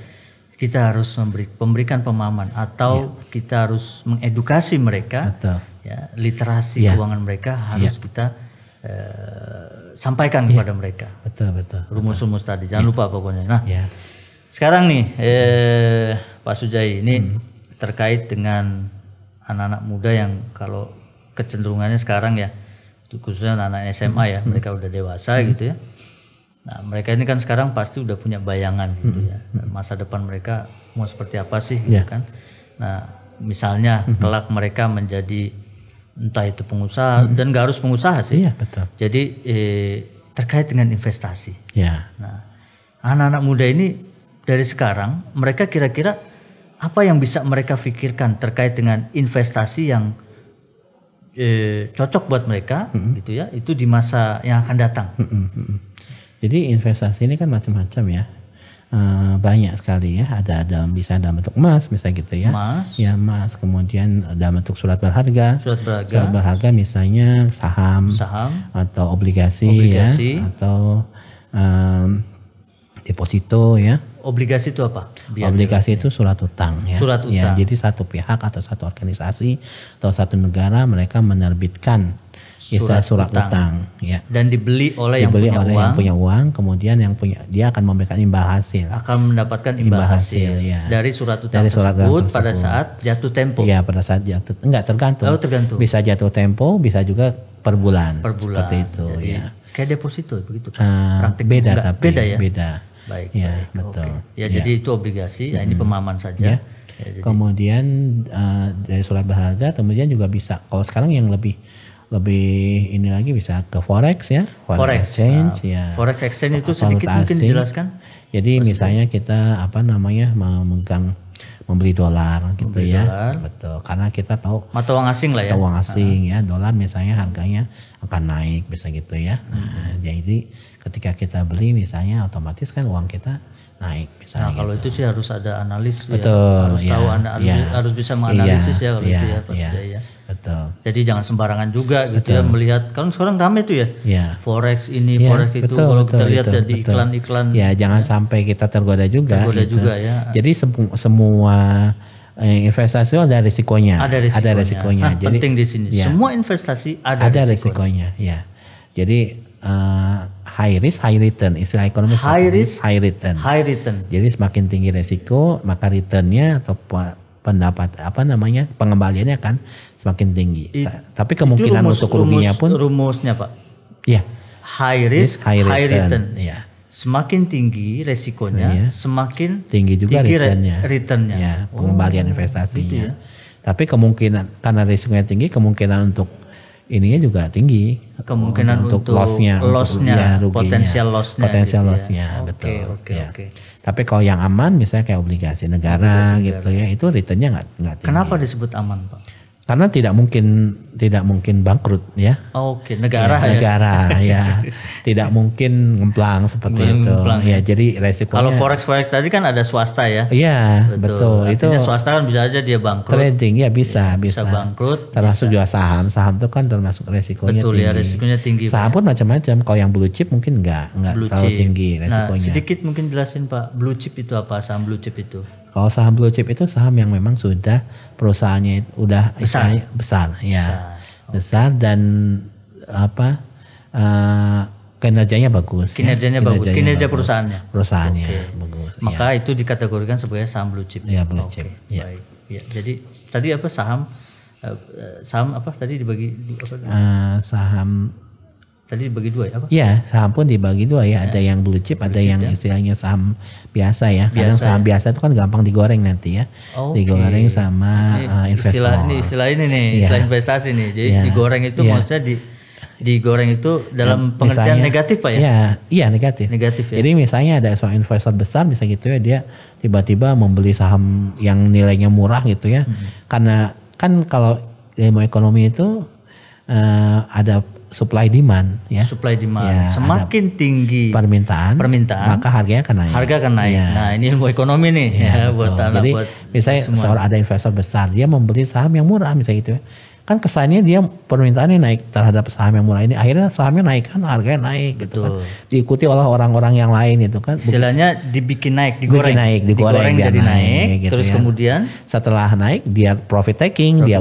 kita harus memberikan pemahaman atau kita harus mengedukasi mereka. Ya, literasi keuangan mereka harus kita sampaikan kepada mereka. Betul. Rumus-rumus tadi jangan lupa pokoknya. Nah, sekarang nih Pak Sujai ini terkait dengan anak-anak muda yang kalau kecenderungannya sekarang ya, khususnya anak SMA ya, mereka udah dewasa gitu ya. Nah, mereka ini kan sekarang pasti udah punya bayangan gitu ya. Masa depan mereka mau seperti apa sih gitu kan. Nah, misalnya kelak mereka menjadi entah itu pengusaha dan gak harus pengusaha sih. Iya, betul. Jadi terkait dengan investasi. Nah, anak-anak muda ini dari sekarang mereka kira-kira apa yang bisa mereka pikirkan terkait dengan investasi yang cocok buat mereka gitu ya, itu di masa yang akan datang. Jadi investasi ini kan macam-macam ya. Banyak sekali ya, bisa dalam bentuk emas misalnya gitu ya. Emas, kemudian dalam bentuk surat berharga misalnya saham atau obligasi. Ya, atau deposito ya. obligasi itu apa? Obligasi itu surat utang ya. Surat Ya, utang. jadi satu pihak atau satu organisasi atau satu negara mereka menerbitkan surat utang ya. Dan dibeli oleh Dibeli yang punya oleh uang. yang punya uang, kemudian yang punya dia akan memberikan imbal hasil. Akan mendapatkan imbal hasil ya. dari surat utang Dari surat utang tersebut pada tersebut. saat jatuh tempo. Iya, pada saat jatuh. Enggak, tergantung. Oh, tergantung. Bisa jatuh tempo, bisa juga per bulan. Per bulan. Seperti itu Jadi, ya. kayak deposito begitu. Beda Enggak, tapi beda ya. beda. Baik. Ya, baik. betul. Oke. Ya, jadi itu obligasi. Ya, ini pemahaman saja. Ya. Ya, jadi, Kemudian dari surat berharga, kemudian juga bisa. Kalau sekarang yang lebih ini lagi bisa ke forex ya, Forex exchange ya. Forex exchange itu Valuta sedikit mungkin asing. dijelaskan. Jadi misalnya kita memegang membeli dolar gitu Membeli ya, dolar. betul. Karena kita tahu Mata uang asing lah ya. uang asing ya, dolar misalnya harganya akan naik bisa gitu ya. Nah, jadi ketika kita beli misalnya otomatis kan uang kita naik Nah, misalnya. kalau gitu. itu sih harus ada analis Betul, ya. Harus ya, tahu ya. harus bisa menganalisis ya kalau itu ya Pak iya, Sudaya ya. Betul. Jadi jangan sembarangan juga gitu ya melihat. Kan sekarang rame tuh ya. Ya. Forex ini, Ya, forex itu. betul, Kalau betul, kita lihat itu, ya di betul. iklan-iklan. Ya, jangan sampai kita tergoda juga. Tergoda gitu. juga ya. Jadi semua investasi itu ada risikonya. Ada risikonya. Nah, Jadi penting di sini. ya, Semua investasi ada risikonya. Ya. Jadi high risk, high return. Istilah ekonomi High risk, high return. high return. Jadi semakin tinggi resiko, maka returnnya atau pendapat pengembaliannya akan semakin tinggi. Tapi kemungkinan untuk ruginya pun rumusnya Pak. ya High risk, high return. Ya. Semakin tinggi resikonya, semakin Tinggi juga returnnya. returnnya. Ya, pengembalian investasinya. gitu ya. Tapi kemungkinan karena risikonya tinggi, kemungkinan untuk ininya juga tinggi. Kemungkinan untuk lossnya, ruginya. potensial lossnya gitu lossnya, ya. betul. Oke. Ya. Tapi kalau yang aman, misalnya kayak obligasi negara gitu ya, itu returnnya nggak tinggi. Kenapa disebut aman Pak? Karena tidak mungkin bangkrut ya. Oke, negara ya. Negara ya, tidak mungkin ngemplang seperti itu. Ngemplang, Ya, jadi resikonya. Kalau forex tadi kan ada swasta ya. Iya, betul. Itu Artinya swasta kan bisa aja dia bangkrut. trading ya bisa. bangkrut. Termasuk juga saham itu kan termasuk resikonya Betul tinggi. ya, resikonya tinggi. Saham pun macam-macam. Kalau yang blue chip mungkin nggak Blue terlalu chip. tinggi Nah, resikonya. sedikit mungkin jelasin Pak, blue chip itu apa? Saham blue chip itu. Kalau saham blue chip itu saham yang memang sudah perusahaannya udah besar ya. Besar dan kinerjanya bagus. Kinerjanya bagus. Kinerja perusahaannya. Perusahaannya bagus. Maka itu dikategorikan sebagai saham blue chip. Ya, blue chip. Ya. Baik. Ya, jadi tadi apa saham apa tadi dibagi Saham tadi dibagi dua ya apa? ya, saham pun dibagi dua ya. Ada yang blue chip, ada yang istilahnya saham biasa ya. Karena saham biasa itu kan gampang digoreng nanti ya. Digoreng sama investor. Istilah ini nih, istilah investasi nih. Jadi digoreng itu maksudnya digoreng itu dalam pengertian negatif Pak ya? Iya negatif. Negatif ya. Jadi misalnya ada seorang investor besar bisa gitu ya, dia tiba-tiba membeli saham yang nilainya murah gitu ya. Karena kan kalau ilmu ekonomi itu ada supply demand ya. Supply demand. Ya, semakin tinggi permintaan, maka harganya akan naik. Harga akan naik. Ya. Nah, ini ilmu ekonomi nih ya, buat anak. Jadi buat misalnya seorang ada investor besar, dia membeli saham yang murah misalnya gitu ya. Kan kesannya dia permintaannya naik terhadap saham yang murah ini, akhirnya sahamnya naik kan, harganya naik gitu kan. Diikuti oleh orang-orang yang lain itu kan. Istilahnya dibikin naik, digoreng digoreng jadi naik gitu terus ya. Kemudian setelah naik dia profit taking, dia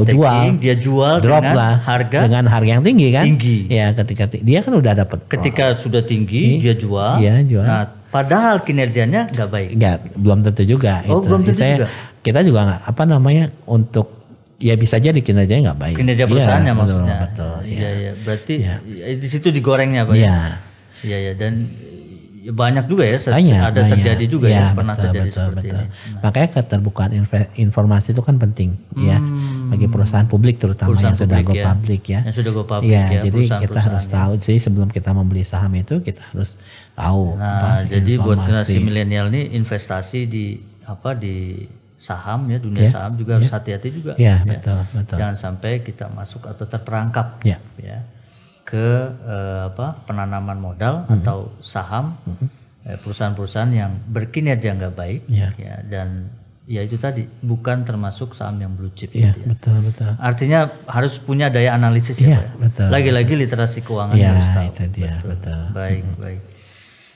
jual drop dengan lah dengan harga yang tinggi kan. Tinggi. Ya, ketika dia kan udah dapat. Ketika sudah tinggi dia jual. Iya, jual. Nah, padahal kinerjanya nggak baik. Belum tentu juga. Belum tentu juga. Kita juga untuk ya bisa jadi kinerjanya nggak baik. Kinerja perusahaannya maksudnya. Betul. Iya. Berarti di situ digorengnya Pak. Iya. Dan banyak juga ya. Terjadi juga ya. Pernah terjadi seperti ini. Makanya keterbukaan informasi itu kan penting ya bagi perusahaan publik terutama yang sudah go public ya. Yang sudah go public ya. Jadi kita harus tahu sih sebelum kita membeli saham itu kita harus tahu. Nah, jadi buat generasi milenial nih investasi di saham ya, dunia saham juga harus hati-hati juga. Ya, betul. Jangan sampai kita masuk atau terperangkap ya ke penanaman modal atau saham perusahaan-perusahaan yang berkinerja nggak baik ya, dan ya itu tadi bukan termasuk saham yang blue chip ya, gitu ya. Betul. Artinya harus punya daya analisis ya, Pak. Betul. Lagi-lagi literasi keuangan harus tahu. Itu dia, betul. Baik.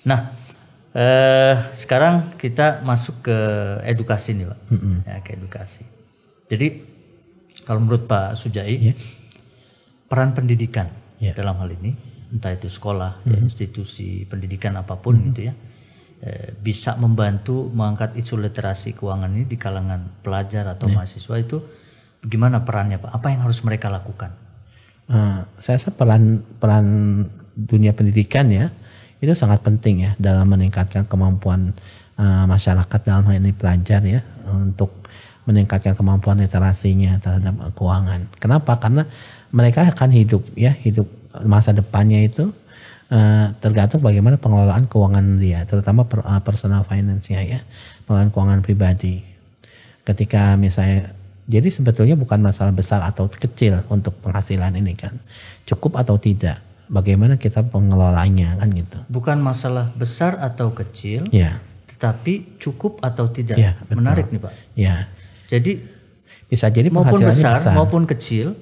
Nah, Sekarang kita masuk ke edukasi nih Pak. Ya, ke edukasi. Jadi kalau menurut Pak Sujai, peran pendidikan dalam hal ini, entah itu sekolah, institusi pendidikan apapun gitu ya, bisa membantu mengangkat isu literasi keuangan ini di kalangan pelajar atau mahasiswa itu bagaimana perannya Pak? Apa yang harus mereka lakukan? Saya rasa peran dunia pendidikan ya itu sangat penting ya dalam meningkatkan kemampuan masyarakat, dalam hal ini pelajar ya, untuk meningkatkan kemampuan literasinya terhadap keuangan. Kenapa? Karena mereka akan hidup masa depannya itu tergantung bagaimana pengelolaan keuangan dia, terutama personal finance-nya ya, pengelolaan keuangan pribadi. Ketika misalnya, jadi sebetulnya bukan masalah besar atau kecil untuk penghasilan ini kan, cukup atau tidak, bagaimana kita pengelolanya kan gitu. Bukan masalah besar atau kecil, tetapi cukup atau tidak. Menarik nih Pak. Jadi bisa jadi maupun besar maupun kecil.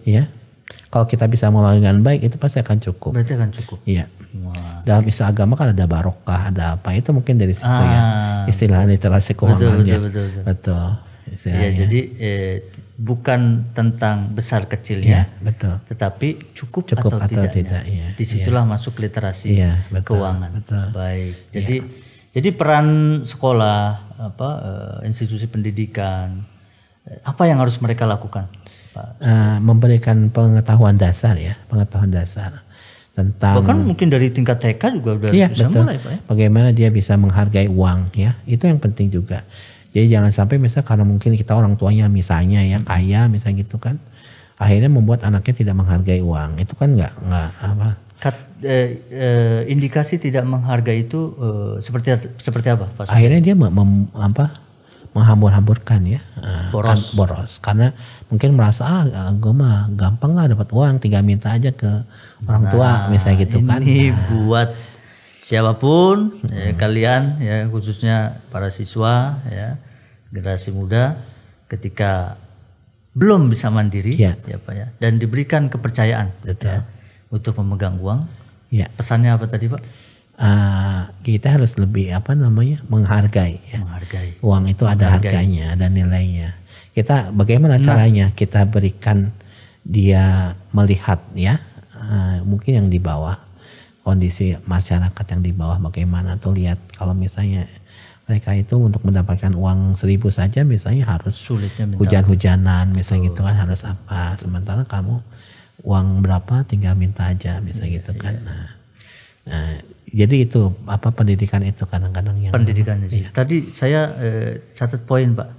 Kalau kita bisa mengelola dengan baik itu pasti akan cukup. Berarti akan cukup. Dalam istilah agama kan ada barokah, ada apa, itu mungkin dari situ istilah literasi keuangannya. Betul. Jadi bukan tentang besar kecilnya, tetapi cukup atau tidaknya. Disitulah masuk literasi keuangan. Baik. Jadi peran sekolah, institusi pendidikan, apa yang harus mereka lakukan? Memberikan pengetahuan dasar tentang, bahkan mungkin dari tingkat TK juga udah bisa mulai Pak ya. Bagaimana dia bisa menghargai uang ya, itu yang penting juga. Jadi jangan sampai misalnya karena mungkin kita orang tuanya misalnya ya kaya misalnya gitu kan, akhirnya membuat anaknya tidak menghargai uang. Itu kan nggak apa. Indikasi tidak menghargai itu seperti apa Pak? Akhirnya dia menghambur-hamburkan ya, boros karena mungkin merasa gue mah gampang lah dapat uang, tinggal minta aja ke orang tua misalnya gitu kan. Ini buat siapapun kalian ya, khususnya para siswa ya, generasi muda, ketika belum bisa mandiri ya Pak ya, dan diberikan kepercayaan untuk memegang uang. Pesannya apa tadi Pak? Kita harus lebih menghargai ya. Uang itu ada harganya, ada nilainya. Kita bagaimana caranya kita berikan dia melihat ya, mungkin yang di bawah, kondisi masyarakat yang di bawah bagaimana, atau lihat kalau misalnya mereka itu untuk mendapatkan uang 1.000 saja misalnya harus hujan-hujanan misalnya gitu kan, harus apa, sementara kamu uang berapa tinggal minta aja misalnya gitu kan. Nah, jadi itu pendidikan itu kadang-kadang yang pendidikannya sih. Tadi saya catat poin Pak.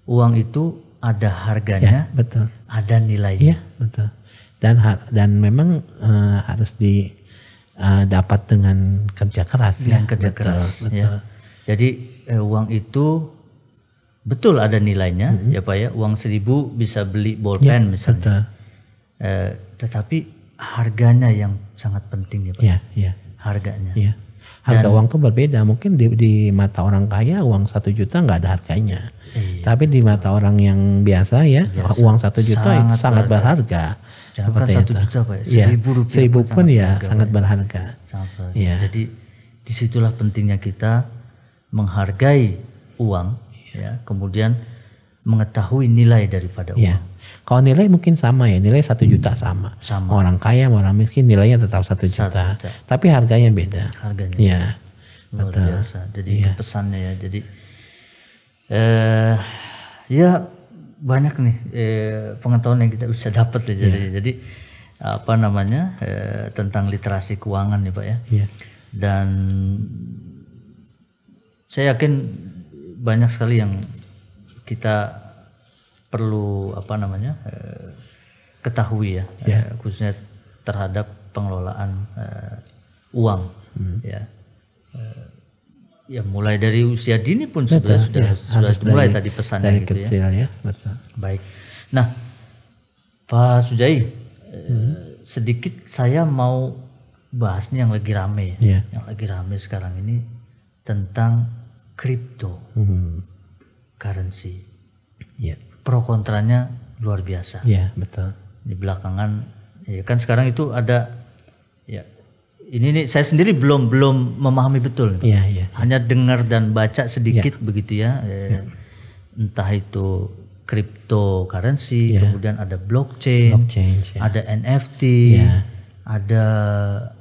Uang itu ada harganya, betul. Ada nilainya. Betul. Dan memang harus didapat dengan kerja keras Betul. Ya. Jadi uang itu betul ada nilainya ya Pak ya. Uang 1.000 bisa beli bolpen misalnya. Tetapi harganya yang sangat penting ya Pak. Harganya. Harga uang tuh berbeda. Mungkin di mata orang kaya uang 1 juta nggak ada harganya. Tapi di mata orang yang biasa ya, uang 1 juta itu sangat berharga. Jangan 1 juta Pak ya. 1.000 pun ya sangat berharga. Jadi disitulah pentingnya kita menghargai uang ya, kemudian mengetahui nilai daripada uang. Kalau nilai mungkin sama ya, nilai 1 juta sama. Orang kaya, orang miskin nilainya tetap 1 juta. Tapi harganya beda. Luar biasa. Jadi pesannya ya. Jadi ya banyak nih pengetahuan yang kita bisa dapat ya. Jadi tentang literasi keuangan nih Pak ya. Dan saya yakin banyak sekali yang kita perlu ketahui ya, khususnya terhadap pengelolaan uang ya mulai dari usia dini pun sudah mulai tadi pesannya dari gitu kecil, ya. Betul. Baik. Nah, Pak Sujai, sedikit saya mau bahasnya yang lagi rame yang lagi rame sekarang ini tentang kripto currency. Pro kontranya luar biasa. Betul. Di belakangan ya kan sekarang itu ada ya ini nih saya sendiri belum memahami betul. Iya, iya. Hanya dengar dan baca sedikit begitu ya. Entah itu cryptocurrency, kemudian ada blockchain, ya. ada NFT, ada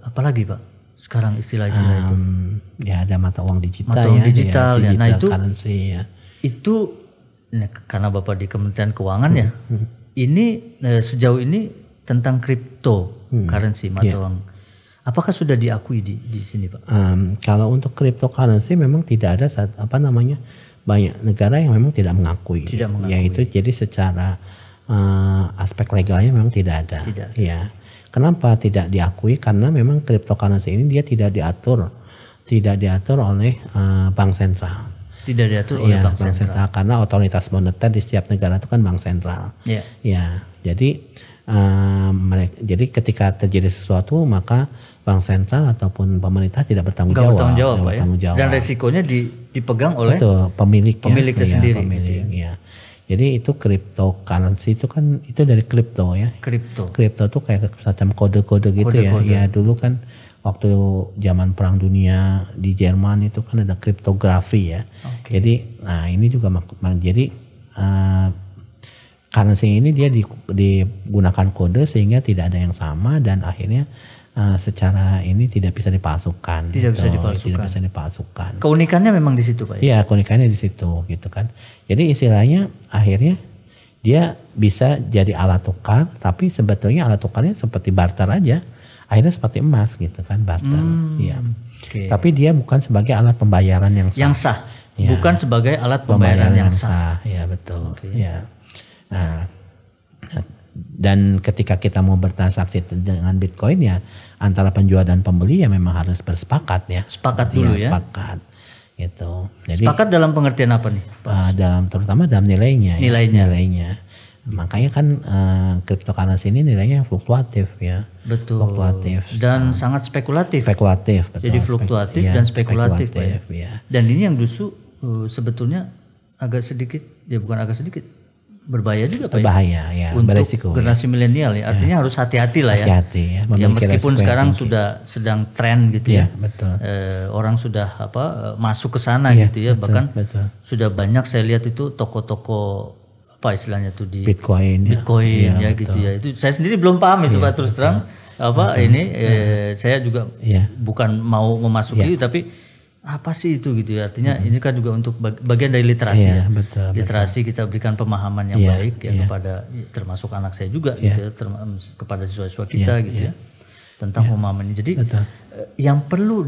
apa lagi Pak? Sekarang istilah-istilah itu. Ya ada mata uang digital mata uang digital ya. Nah itu currency, ya. Itu karena Bapak di Kementerian Keuangan ya. Ini sejauh ini tentang cryptocurrency mata uang. Apakah sudah diakui di sini Pak? Kalau untuk cryptocurrency memang tidak ada banyak negara yang memang tidak mengakui. Yaitu jadi secara aspek legalnya memang tidak ada. Ya. Kenapa tidak diakui? Karena memang cryptocurrency ini dia tidak diatur oleh bank sentral. Tidak diatur oleh bank sentral. Karena otoritas moneter di setiap negara itu kan bank sentral. Ya. Jadi ketika terjadi sesuatu maka bank sentral ataupun pemerintah tidak bertanggung jawab. Pak, ya? Dan resikonya dipegang oleh pemiliknya sendiri. Ya. Jadi itu cryptocurrency itu kan itu dari crypto ya. Crypto itu kayak semacam kode-kode gitu ya. Ya dulu kan waktu zaman Perang Dunia di Jerman itu kan ada kriptografi ya. Jadi ini juga jadi currency ini dia digunakan kode sehingga tidak ada yang sama dan akhirnya secara ini tidak bisa dipalsukan. Tidak bisa dipalsukan. Keunikannya memang di situ Pak. Iya, keunikannya di situ gitu kan. Jadi istilahnya akhirnya dia bisa jadi alat tukar, tapi sebetulnya alat tukarnya seperti barter aja. Akhirnya seperti emas gitu kan, barter. Iya. Tapi dia bukan sebagai alat pembayaran yang sah. Ya. Bukan sebagai alat pembayaran yang sah. Ya, betul. Ya. Nah, dan ketika kita mau bertransaksi dengan Bitcoin ya antara penjual dan pembeli ya memang harus bersepakat ya. Sepakat dulu ya. Sepakat gitu. Jadi sepakat dalam pengertian apa nih? Terutama dalam nilainya. Makanya kan cryptocurrency ini nilainya fluktuatif ya. Betul. Fluktuatif. Dan sangat spekulatif. Betul. Jadi fluktuatif dan spekulatif Pak ya. Dan ini yang justru sebetulnya agak sedikit, ya bukan agak sedikit, berbahaya juga Pak. Berbahaya ya. Untuk beresiko, generasi milenial ya. Artinya harus hati-hati lah ya. Hati-hati ya. Ya meskipun sekarang sudah sedang tren gitu ya. Betul. Orang sudah masuk ke sana gitu ya. Bahkan sudah banyak saya lihat itu toko-toko apa istilahnya tuh di Bitcoin ya gitu ya. Itu saya sendiri belum paham itu Pak terus terang. Saya juga bukan mau memasuki tapi apa sih itu gitu ya. Artinya ini kan juga untuk bagian dari literasi ya. Literasi kita berikan pemahaman yang baik ya kepada termasuk anak saya juga gitu ya, kepada siswa-siswa kita gitu ya. Tentang pemahaman ini. Jadi yang perlu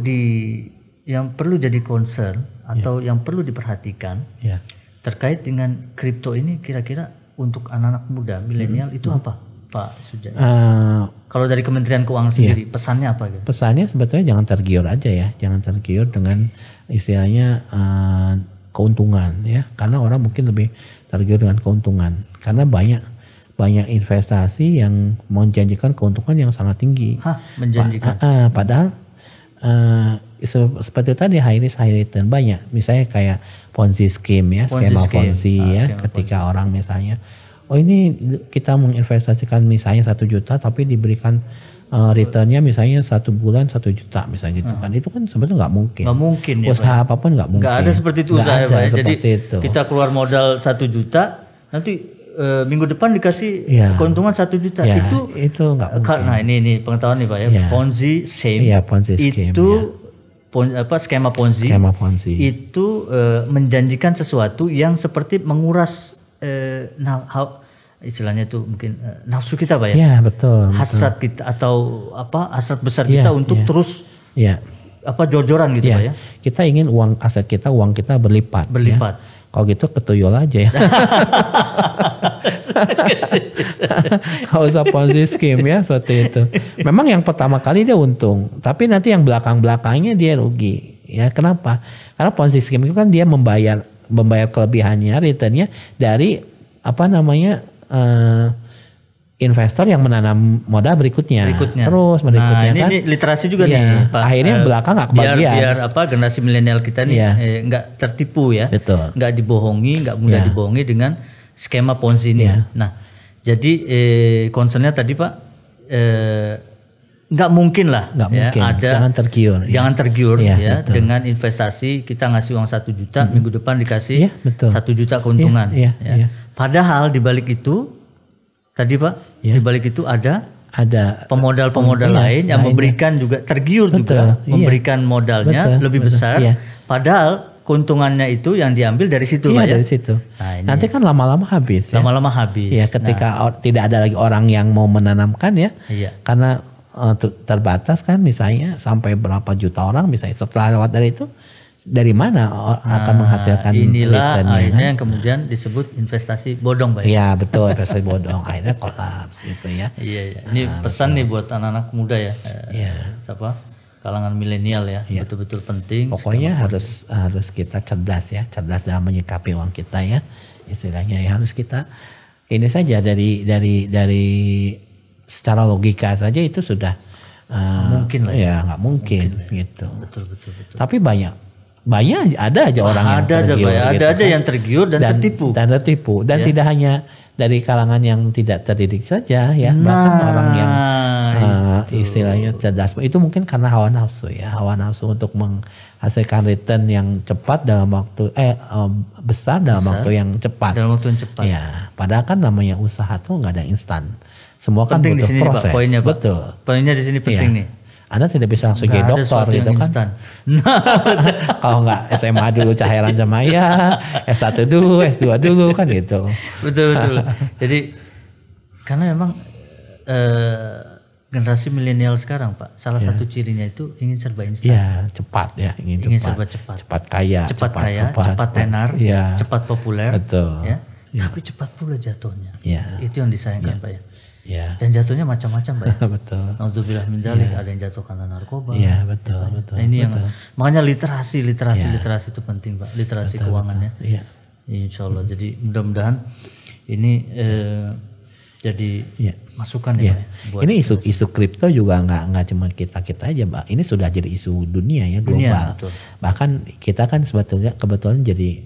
jadi concern atau yang perlu diperhatikan terkait dengan kripto ini kira-kira untuk anak-anak muda milenial itu apa Pak Sujana? Kalau dari Kementerian Keuangan sendiri pesannya apa gitu? Pesannya sebetulnya jangan tergiur aja ya, jangan tergiur dengan istilahnya keuntungan ya, karena orang mungkin lebih tergiur dengan keuntungan karena banyak investasi yang menjanjikan keuntungan yang sangat tinggi. Menjanjikan. Padahal seperti tadi high risk high return banyak, misalnya kayak Ponzi scheme ya, skema Ponzi ya, ketika orang misalnya ini kita menginvestasikan misalnya 1 juta tapi diberikan returnnya misalnya 1 bulan 1 juta misalnya gitu kan, itu kan sebetulnya nggak mungkin ya, usaha apapun nggak mungkin, nggak ada seperti itu usaha ya, Pak. Jadi kita keluar modal 1 juta nanti minggu depan dikasih keuntungan 1 juta itu nggak mungkin. Nah ini pengetahuan nih Pak ya, Ponzi scheme itu skema Ponzi itu menjanjikan sesuatu yang seperti menguras istilahnya itu mungkin nafsu kita Pak ya. Iya, betul. Hasrat kita atau hasrat besar kita untuk terus jor-joran gitu Pak ya. Kita ingin uang kita berlipat. Ya. Kalau gitu ketuyul aja ya. Kalau usah Ponzi scheme ya seperti itu. Memang yang pertama kali dia untung, tapi nanti yang belakang-belakangnya dia rugi. Ya, kenapa? Karena Ponzi scheme itu kan dia membayar kelebihannya, returnnya dari investor yang menanam modal berikutnya. Terus berikutnya ini kan. Ini literasi juga nih Pak. Akhirnya belakang nggak kebagian. Biar generasi milenial kita nih nggak tertipu ya. Betul. Nggak dibohongi, nggak mudah dibohongi dengan skema Ponzi ini. Nah, jadi concernnya tadi Pak nggak mungkin lah. Nggak ya, mungkin. ada, Jangan tergiur. Ya, dengan investasi kita ngasih uang 1 juta, minggu depan dikasih 1 juta keuntungan. Ya. Padahal di balik itu tadi Pak, di balik itu ada pemodal-pemodal lain yang memberikan juga tergiur juga memberikan modalnya lebih besar. Padahal keuntungannya itu yang diambil dari situ Pak ya. Dari situ. Nah, nanti kan lama-lama habis. Lama-lama habis. Ya, ketika tidak ada lagi orang yang mau menanamkan ya. Karena terbatas kan, misalnya sampai berapa juta orang misalnya, setelah lewat dari itu dari mana akan menghasilkan inilah akhirnya kan? yang kemudian disebut investasi bodong Pak. Iya betul, investasi bodong akhirnya kolaps gitu ya. Iya. Ini pesan nih buat anak-anak muda ya. Siapa? Kalangan milenial ya, betul-betul penting. Pokoknya harus kita cerdas dalam menyikapi uang kita ya, istilahnya ya, harus kita ini saja dari secara logika saja itu sudah mungkin lah ya, nggak mungkin gitu. Betul. Tapi banyak ada aja orang yang tergiur, ada aja yang tergiur dan tertipu dan tidak hanya dari kalangan yang tidak terdidik saja ya, bahkan orang yang istilahnya cerdas itu mungkin karena hawa nafsu untuk menghasilkan return yang cepat dalam waktu besar dalam waktu yang cepat. Ya, padahal kan namanya usaha tuh nggak ada instan. Semua kan penting butuh di sini, proses. Pak, poinnya, Pak. Betul. Poinnya di sini penting nih. Anda tidak bisa langsung jadi dokter gitu kan. Kalau nggak SMA dulu Cahaya Rancamaya, S1 dulu, S2 dulu kan gitu. Betul. Jadi karena memang generasi milenial sekarang Pak, salah satu cirinya itu ingin serba instan. Iya, cepat ya, ingin serba cepat. Cepat kaya, cepat tenar, cepat populer. Betul. Ya. Tapi cepat pula jatuhnya. Ya. Itu yang disayangkan Pak ya. Ya. Dan jatuhnya macam-macam Pak ya. Betul. Alhamdulillah min dzalik, ada yang jatuh karena narkoba. Iya, betul. Nah, ini yang makanya literasi itu penting Pak, literasi keuangannya. Iya. Insyaallah. Jadi mudah-mudahan ini jadi masukan ya. Buat ini isu kripto juga nggak cuma kita aja, Pak. Ini sudah jadi isu dunia ya, global. Bahkan kita kan kebetulan jadi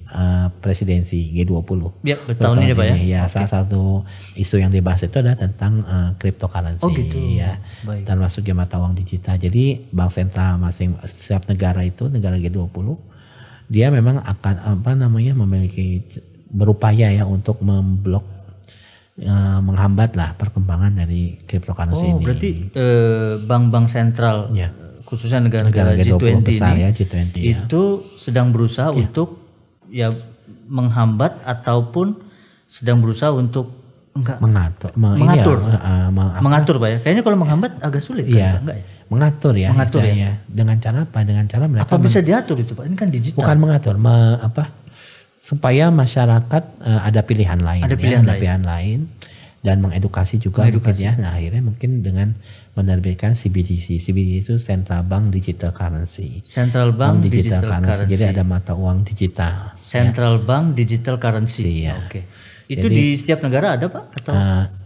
presidensi G20. Ya, tahun ini Pak ya. Ya, salah satu isu yang dibahas itu adalah tentang cryptocurrency. Oh gitu. Ya. Termasuk mata uang digital. Jadi bank sentral setiap negara itu, negara G20, dia memang akan memiliki berupaya ya untuk memblok, menghambat lah perkembangan dari cryptocurrency ini. Berarti bank-bank sentral khususnya negara-negara G20 besar ini ya, G20 itu sedang berusaha untuk menghambat ataupun sedang berusaha untuk mengatur Pak ya. Kayaknya kalau menghambat agak sulit kan, enggak ya? Mengatur ya. Dengan cara apa? Dengan cara mereka bisa diatur itu Pak. Ini kan digital. Bukan mengatur, supaya masyarakat ada pilihan lain, pilihan lain dan mengedukasi juga mungkin ya. Nah, akhirnya mungkin dengan menerbitkan CBDC. CBDC itu Central Bank Digital Currency. Central Bank Digital Currency. Jadi ada mata uang digital. Central Bank Digital Currency. Oke. Itu di setiap negara ada Pak? Atau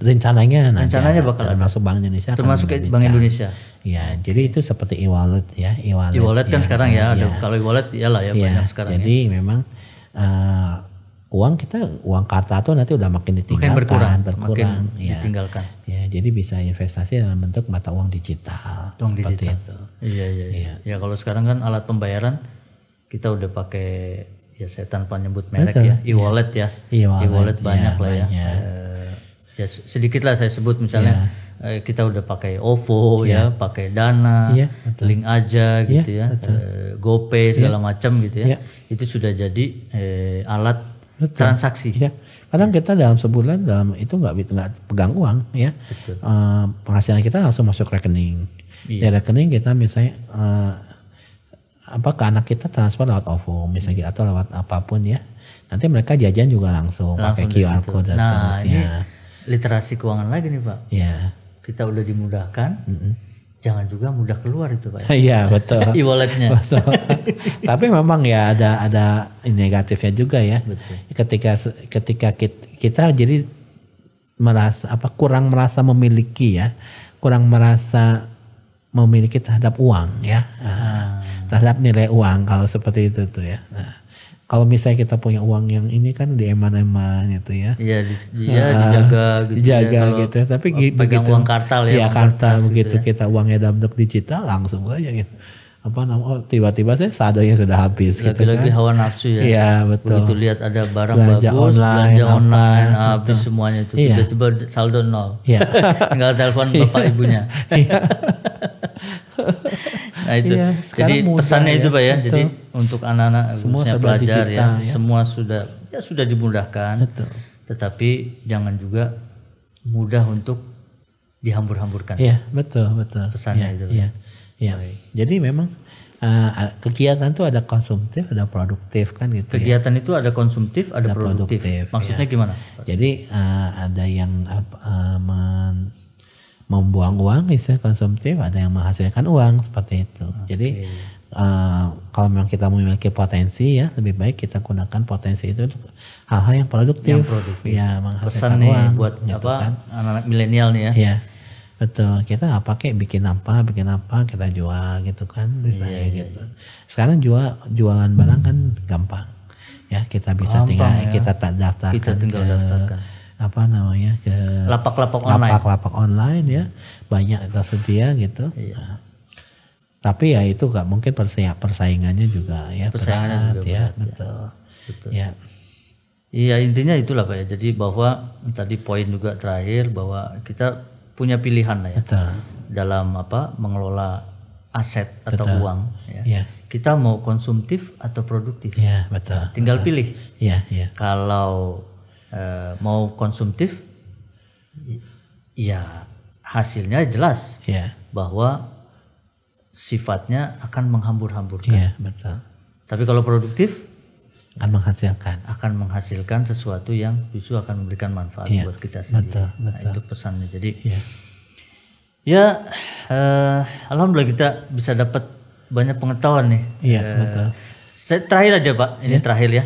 rencananya bakal ada. Termasuk Bank Indonesia. Termasuk Bank Indonesia. Ya, jadi itu seperti e-wallet ya. E-wallet kan sekarang ya. Kalau e-wallet iyalah ya banyak sekarang. Jadi memang uang karta itu nanti udah makin ditinggalkan, berkurang ya. Ditinggalkan. Ya, jadi bisa investasi dalam bentuk mata uang digital. Seperti itu. Iya. Ya kalau sekarang kan alat pembayaran kita udah pakai saya tanpa nyebut merek ya, e-wallet ya. E-wallet banyak lah ya. Ya sedikit lah saya sebut misalnya kita udah pakai OVO ya, pakai Dana, Link aja gitu ya, GoPay segala macam gitu ya. Itu sudah jadi alat transaksi. Ya. Kadang kita dalam sebulan itu nggak pegang uang ya. Penghasilan kita langsung masuk rekening. Di rekening kita misalnya ke anak kita transfer lewat OVO misalnya atau lewat apapun ya. Nanti mereka jajan juga langsung pakai QR code dan seterusnya. Ini literasi keuangan lagi nih Pak. Iya. Kita udah dimudahkan. Jangan juga mudah keluar itu Pak. Iya betul. E-walletnya. Betul. Tapi memang ya ada negatifnya juga ya. Betul. Ketika kita jadi kurang merasa memiliki ya, kurang merasa memiliki terhadap uang ya, terhadap nilai uang kalau seperti itu tuh ya. Nah, kalau misalnya kita punya uang yang ini kan dieman-eman gitu ya. Iya, dijaga gitu. Dijaga ya, gitu. Tapi pegang begitu uang kartal ya. Iya, kartal begitu gitu ya. kita uangnya dalam bentuk digital langsung aja gitu. Tiba-tiba saya saldonya sudah habis gitu Lagi-lagi kan. hawa nafsu ya. Iya, betul. Begitu lihat ada barang Belanja bagus, online, belanja online, apa, habis betul. semuanya itu. Iya. Tiba-tiba saldo 0. Iya. Tinggal telepon bapak ibunya. Iya. Nah itu. Iya, Jadi sekarang mudah pesannya ya, itu Pak ya. betul. Jadi untuk anak-anak Semua khususnya serba pelajar digital, ya, ya. semua sudah dimudahkan. Betul. Tetapi jangan juga mudah untuk dihambur-hamburkan. Iya, betul. Pesannya Iya, itu. Iya. Iya. Jadi memang kegiatan itu ada konsumtif, ada produktif kan gitu. Kegiatan itu ada konsumtif, ada produktif. Maksudnya gimana? Jadi ada yang membuang uang, misalnya konsumtif, ada yang menghasilkan uang seperti itu. Jadi kalau memang kita memiliki potensi ya, lebih baik kita gunakan potensi itu untuk hal-hal yang produktif. Ya, menghasilkan Pesan nih uang, buat gitu apa kan. anak-anak milenial nih ya. Iya, betul. Kita pakai bikin apa kita jual gitu kan, misalnya gitu. Sekarang jualan barang kan gampang. Ya, kita bisa kita daftarkan. Kita tinggal daftarkan. Apa namanya, ke lapak-lapak online ya, banyak tersedia gitu. Nah, tapi ya itu nggak mungkin persaingannya juga ya berat ya, betul. Ya. Iya, intinya itulah Pak ya. Jadi bahwa tadi poin juga terakhir bahwa kita punya pilihan lah ya. Betul. Dalam mengelola aset atau uang ya. Ya. Kita mau konsumtif atau produktif. Ya, betul. Tinggal pilih. Iya. Kalau mau konsumtif, ya hasilnya jelas bahwa sifatnya akan menghambur-hamburkan. Iya, betul. Tapi kalau produktif akan menghasilkan sesuatu yang justru akan memberikan manfaat buat kita sendiri. Betul. Nah, itu pesannya. Jadi alhamdulillah kita bisa dapat banyak pengetahuan nih. Iya, betul. Terakhir aja Pak, ini terakhir ya,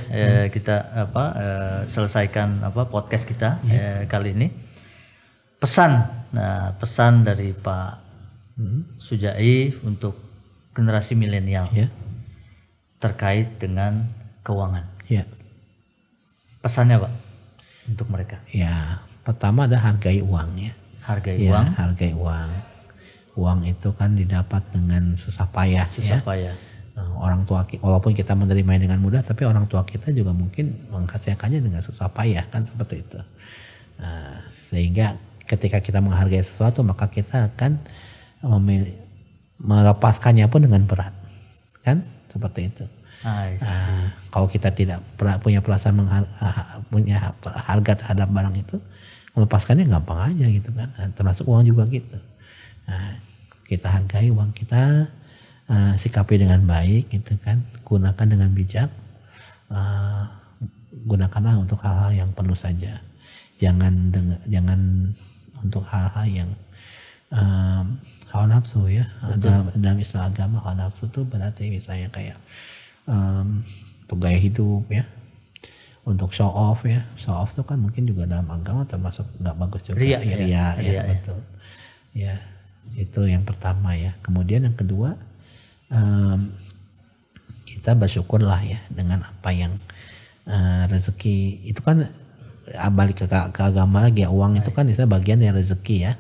kita selesaikan podcast kita kali ini. Pesan dari Pak Sujai untuk generasi milenial terkait dengan keuangan. Pesannya Pak untuk mereka. Ya, pertama ada hargai uang ya. Hargai uang. Hargai uang. Uang itu kan didapat dengan susah payah. Orang tua, walaupun kita menerimanya dengan mudah, tapi orang tua kita juga mungkin menghasilkannya dengan susah payah kan, seperti itu. Sehingga ketika kita menghargai sesuatu, maka kita akan melepaskannya pun dengan berat, kan, seperti itu. Kalau kita tidak punya perasaan punya harga terhadap barang itu, melepaskannya gampang aja gitu kan. Termasuk uang juga gitu. Kita hargai uang kita. Sikapi dengan baik gitu kan, gunakan dengan bijak, gunakanlah untuk hal-hal yang perlu saja, jangan untuk hal-hal yang hawa nafsu ya. Dalam istilah agama hawa nafsu itu berarti misalnya kayak untuk gaya hidup ya, untuk show off ya. Show off itu kan mungkin juga dalam agama termasuk nggak bagus juga. Ria ya, betul ya. Itu yang pertama ya. Kemudian yang kedua, kita bersyukurlah ya dengan apa yang rezeki itu kan, balik ke agama lagi ya, uang itu kan itu bagian dari rezeki ya,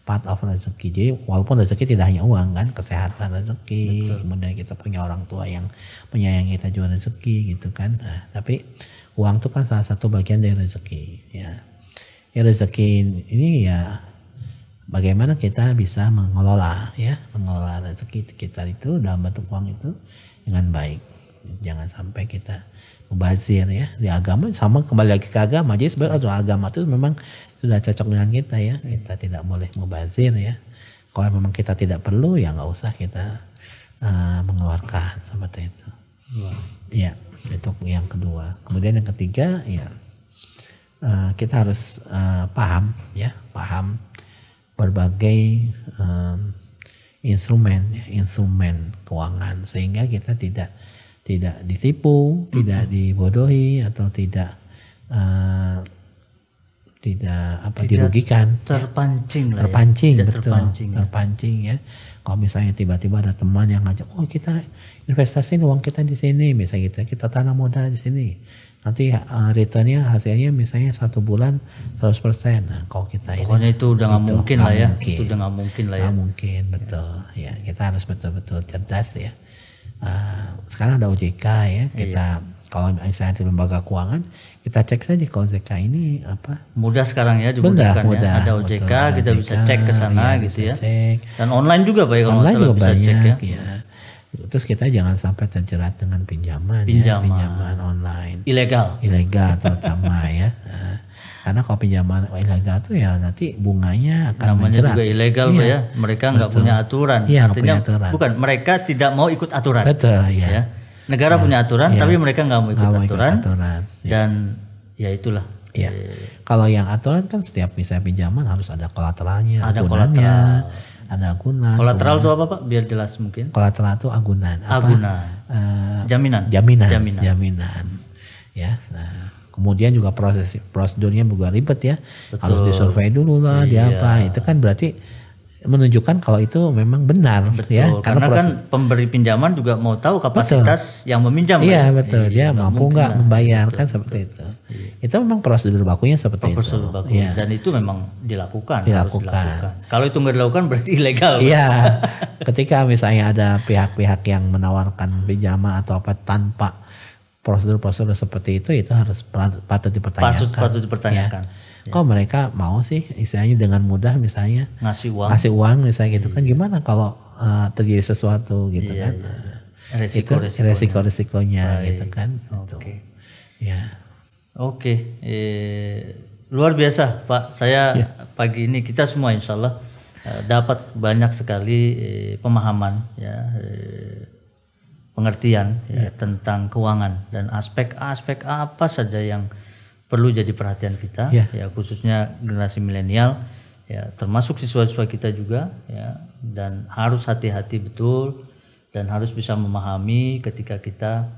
part of rezeki. Jadi walaupun rezeki tidak hanya uang kan, kesehatan rezeki. Betul. Kemudian kita punya orang tua yang menyayangi kita juga rezeki gitu kan. Tapi uang itu kan salah satu bagian dari rezeki ya. Rezeki ini ya bagaimana kita bisa mengelola rezeki kita itu dalam bentuk uang itu dengan baik. Jangan sampai kita mubazir ya. Di agama sama, kembali lagi ke agama. Jadi sebenarnya agama itu memang sudah cocok dengan kita ya. Kita tidak boleh mubazir ya. Kalau memang kita tidak perlu ya nggak usah kita mengeluarkan seperti itu. Ya, itu yang kedua. Kemudian yang ketiga ya, kita harus paham berbagai instrumen keuangan, sehingga kita tidak ditipu, tidak dibodohi, atau dirugikan, terpancing lah terpancing, ya. betul, terpancing ya. Kalau misalnya tiba-tiba ada teman yang ngajak, oh kita investasiin uang kita di sini, misalnya kita tanam modal di sini, nanti returnnya hasilnya misalnya 1 bulan 100%. Nah, kalau kita pokoknya itu udah nggak mungkin lah ya, itu udah nggak mungkin lah ya. Nggak mungkin, betul ya. Kita harus betul-betul cerdas ya. Sekarang ada OJK ya, kita kalau misalnya di lembaga keuangan, kita cek saja kalau OJK ini apa. Mudah sekarang ya, dimudahkan ya. Ada OJK, betul, kita bisa cek ke sana gitu ya. Cek. Dan online juga Pak, kalau online juga bisa banyak cek ya. Terus kita jangan sampai terjerat dengan pinjaman online. Ilegal terutama ya. Karena kalau pinjaman ilegal tuh ya nanti bunganya akan namanya menjerat. Juga ilegal Pak ya. Mereka nggak punya aturan. Artinya bukan, mereka tidak mau ikut aturan. Betul ya. Negara punya aturan, tapi mereka nggak mau ikut aturan. Dan ya itulah. Ya. Kalau yang aturan kan setiap misalnya pinjaman harus ada kolateralnya, ada kolateral, ada agunan. Kolateral itu apa Pak? Biar jelas mungkin. Kolateral itu agunan. Jaminan. Ya. Nah, kemudian juga prosedurnya juga ribet ya. Betul. Harus disurvei dulu lah, itu kan berarti menunjukkan kalau itu memang benar. Betul, ya. Karena kan pemberi pinjaman juga mau tahu kapasitas yang meminjam. Iya betul, dia mampu nggak membayar, kan seperti itu. Itu memang prosedur bakunya seperti itu. Dan itu memang dilakukan. Harus dilakukan. Kalau itu nggak dilakukan berarti ilegal. Iya. Ketika misalnya ada pihak-pihak yang menawarkan pinjaman atau apa tanpa prosedur-prosedur seperti itu harus patut dipertanyakan. Kok mereka mau sih istilahnya dengan mudah misalnya ngasih uang misalnya gitu kan, gimana kalau terjadi sesuatu gitu kan, resiko-resikonya gitu kan. Oke. Luar biasa Pak, saya pagi ini kita semua insya Allah dapat banyak sekali pemahaman pengertian tentang keuangan dan aspek-aspek apa saja yang perlu jadi perhatian kita ya khususnya generasi milenial ya, termasuk siswa-siswa kita juga ya, dan harus hati-hati betul dan harus bisa memahami ketika kita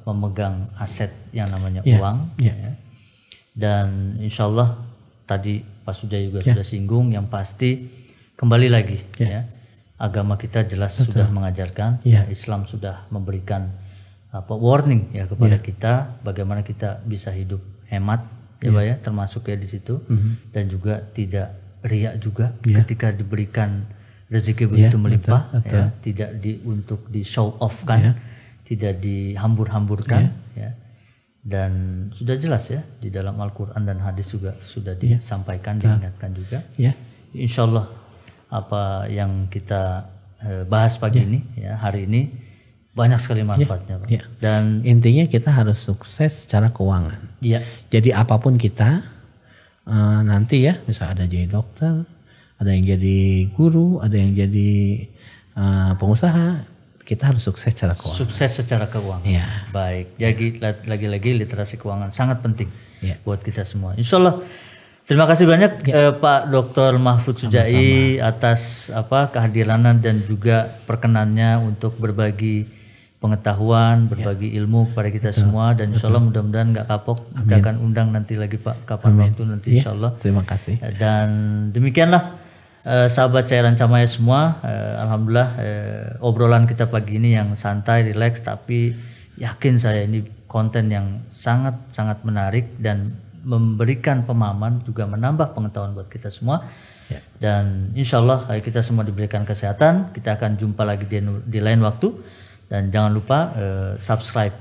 memegang aset yang namanya uang ya. Dan insya Allah tadi Pak Suja juga sudah singgung, yang pasti kembali lagi ya, agama kita jelas sudah mengajarkan, Islam sudah memberikan warning ya kepada kita bagaimana kita bisa hidup hemat ya Pak ya, termasuk ya di situ, dan juga tidak riak juga ketika diberikan rezeki begitu melimpah, betul. Ya, tidak untuk di show off kan, tidak dihambur-hamburkan ya. Dan sudah jelas ya di dalam Al-Quran dan hadis juga sudah disampaikan, diingatkan juga. Insya Allah apa yang kita bahas pagi ini ya, hari ini banyak sekali manfaatnya Pak. Dan intinya kita harus sukses secara keuangan. Jadi apapun kita nanti ya, misal ada jadi dokter, ada yang jadi guru, ada yang jadi pengusaha, kita harus sukses secara keuangan. Sukses secara keuangan. Baik. Jadi lagi-lagi literasi keuangan sangat penting buat kita semua. Insya Allah. Terima kasih banyak Pak Dr. Mahfudz Sujai atas kehadiran dan juga perkenannya untuk berbagi pengetahuan, berbagi ilmu kepada kita semua, dan insya Allah mudah-mudahan nggak kapok. Kita akan undang nanti lagi Pak, kapan waktu nanti insya Allah. Terima kasih. Dan demikianlah sahabat Cairan Camaya semua, alhamdulillah obrolan kita pagi ini yang santai, rileks, tapi yakin saya ini konten yang sangat-sangat menarik dan memberikan pemahaman, juga menambah pengetahuan buat kita semua. Dan insya Allah kita semua diberikan kesehatan. Kita akan jumpa lagi di lain waktu. Dan jangan lupa subscribe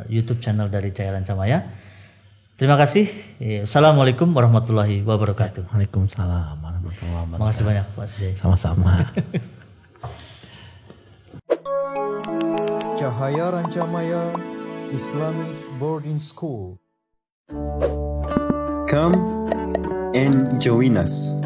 YouTube channel dari Cairan Camaya. Terima kasih. Assalamualaikum warahmatullahi wabarakatuh. Waalaikumsalam warahmatullahi wabarakatuh. Terima kasih banyak Pak Sujai. Sama-sama. Cahaya Rancamaya Islamic Boarding School. Come and join us.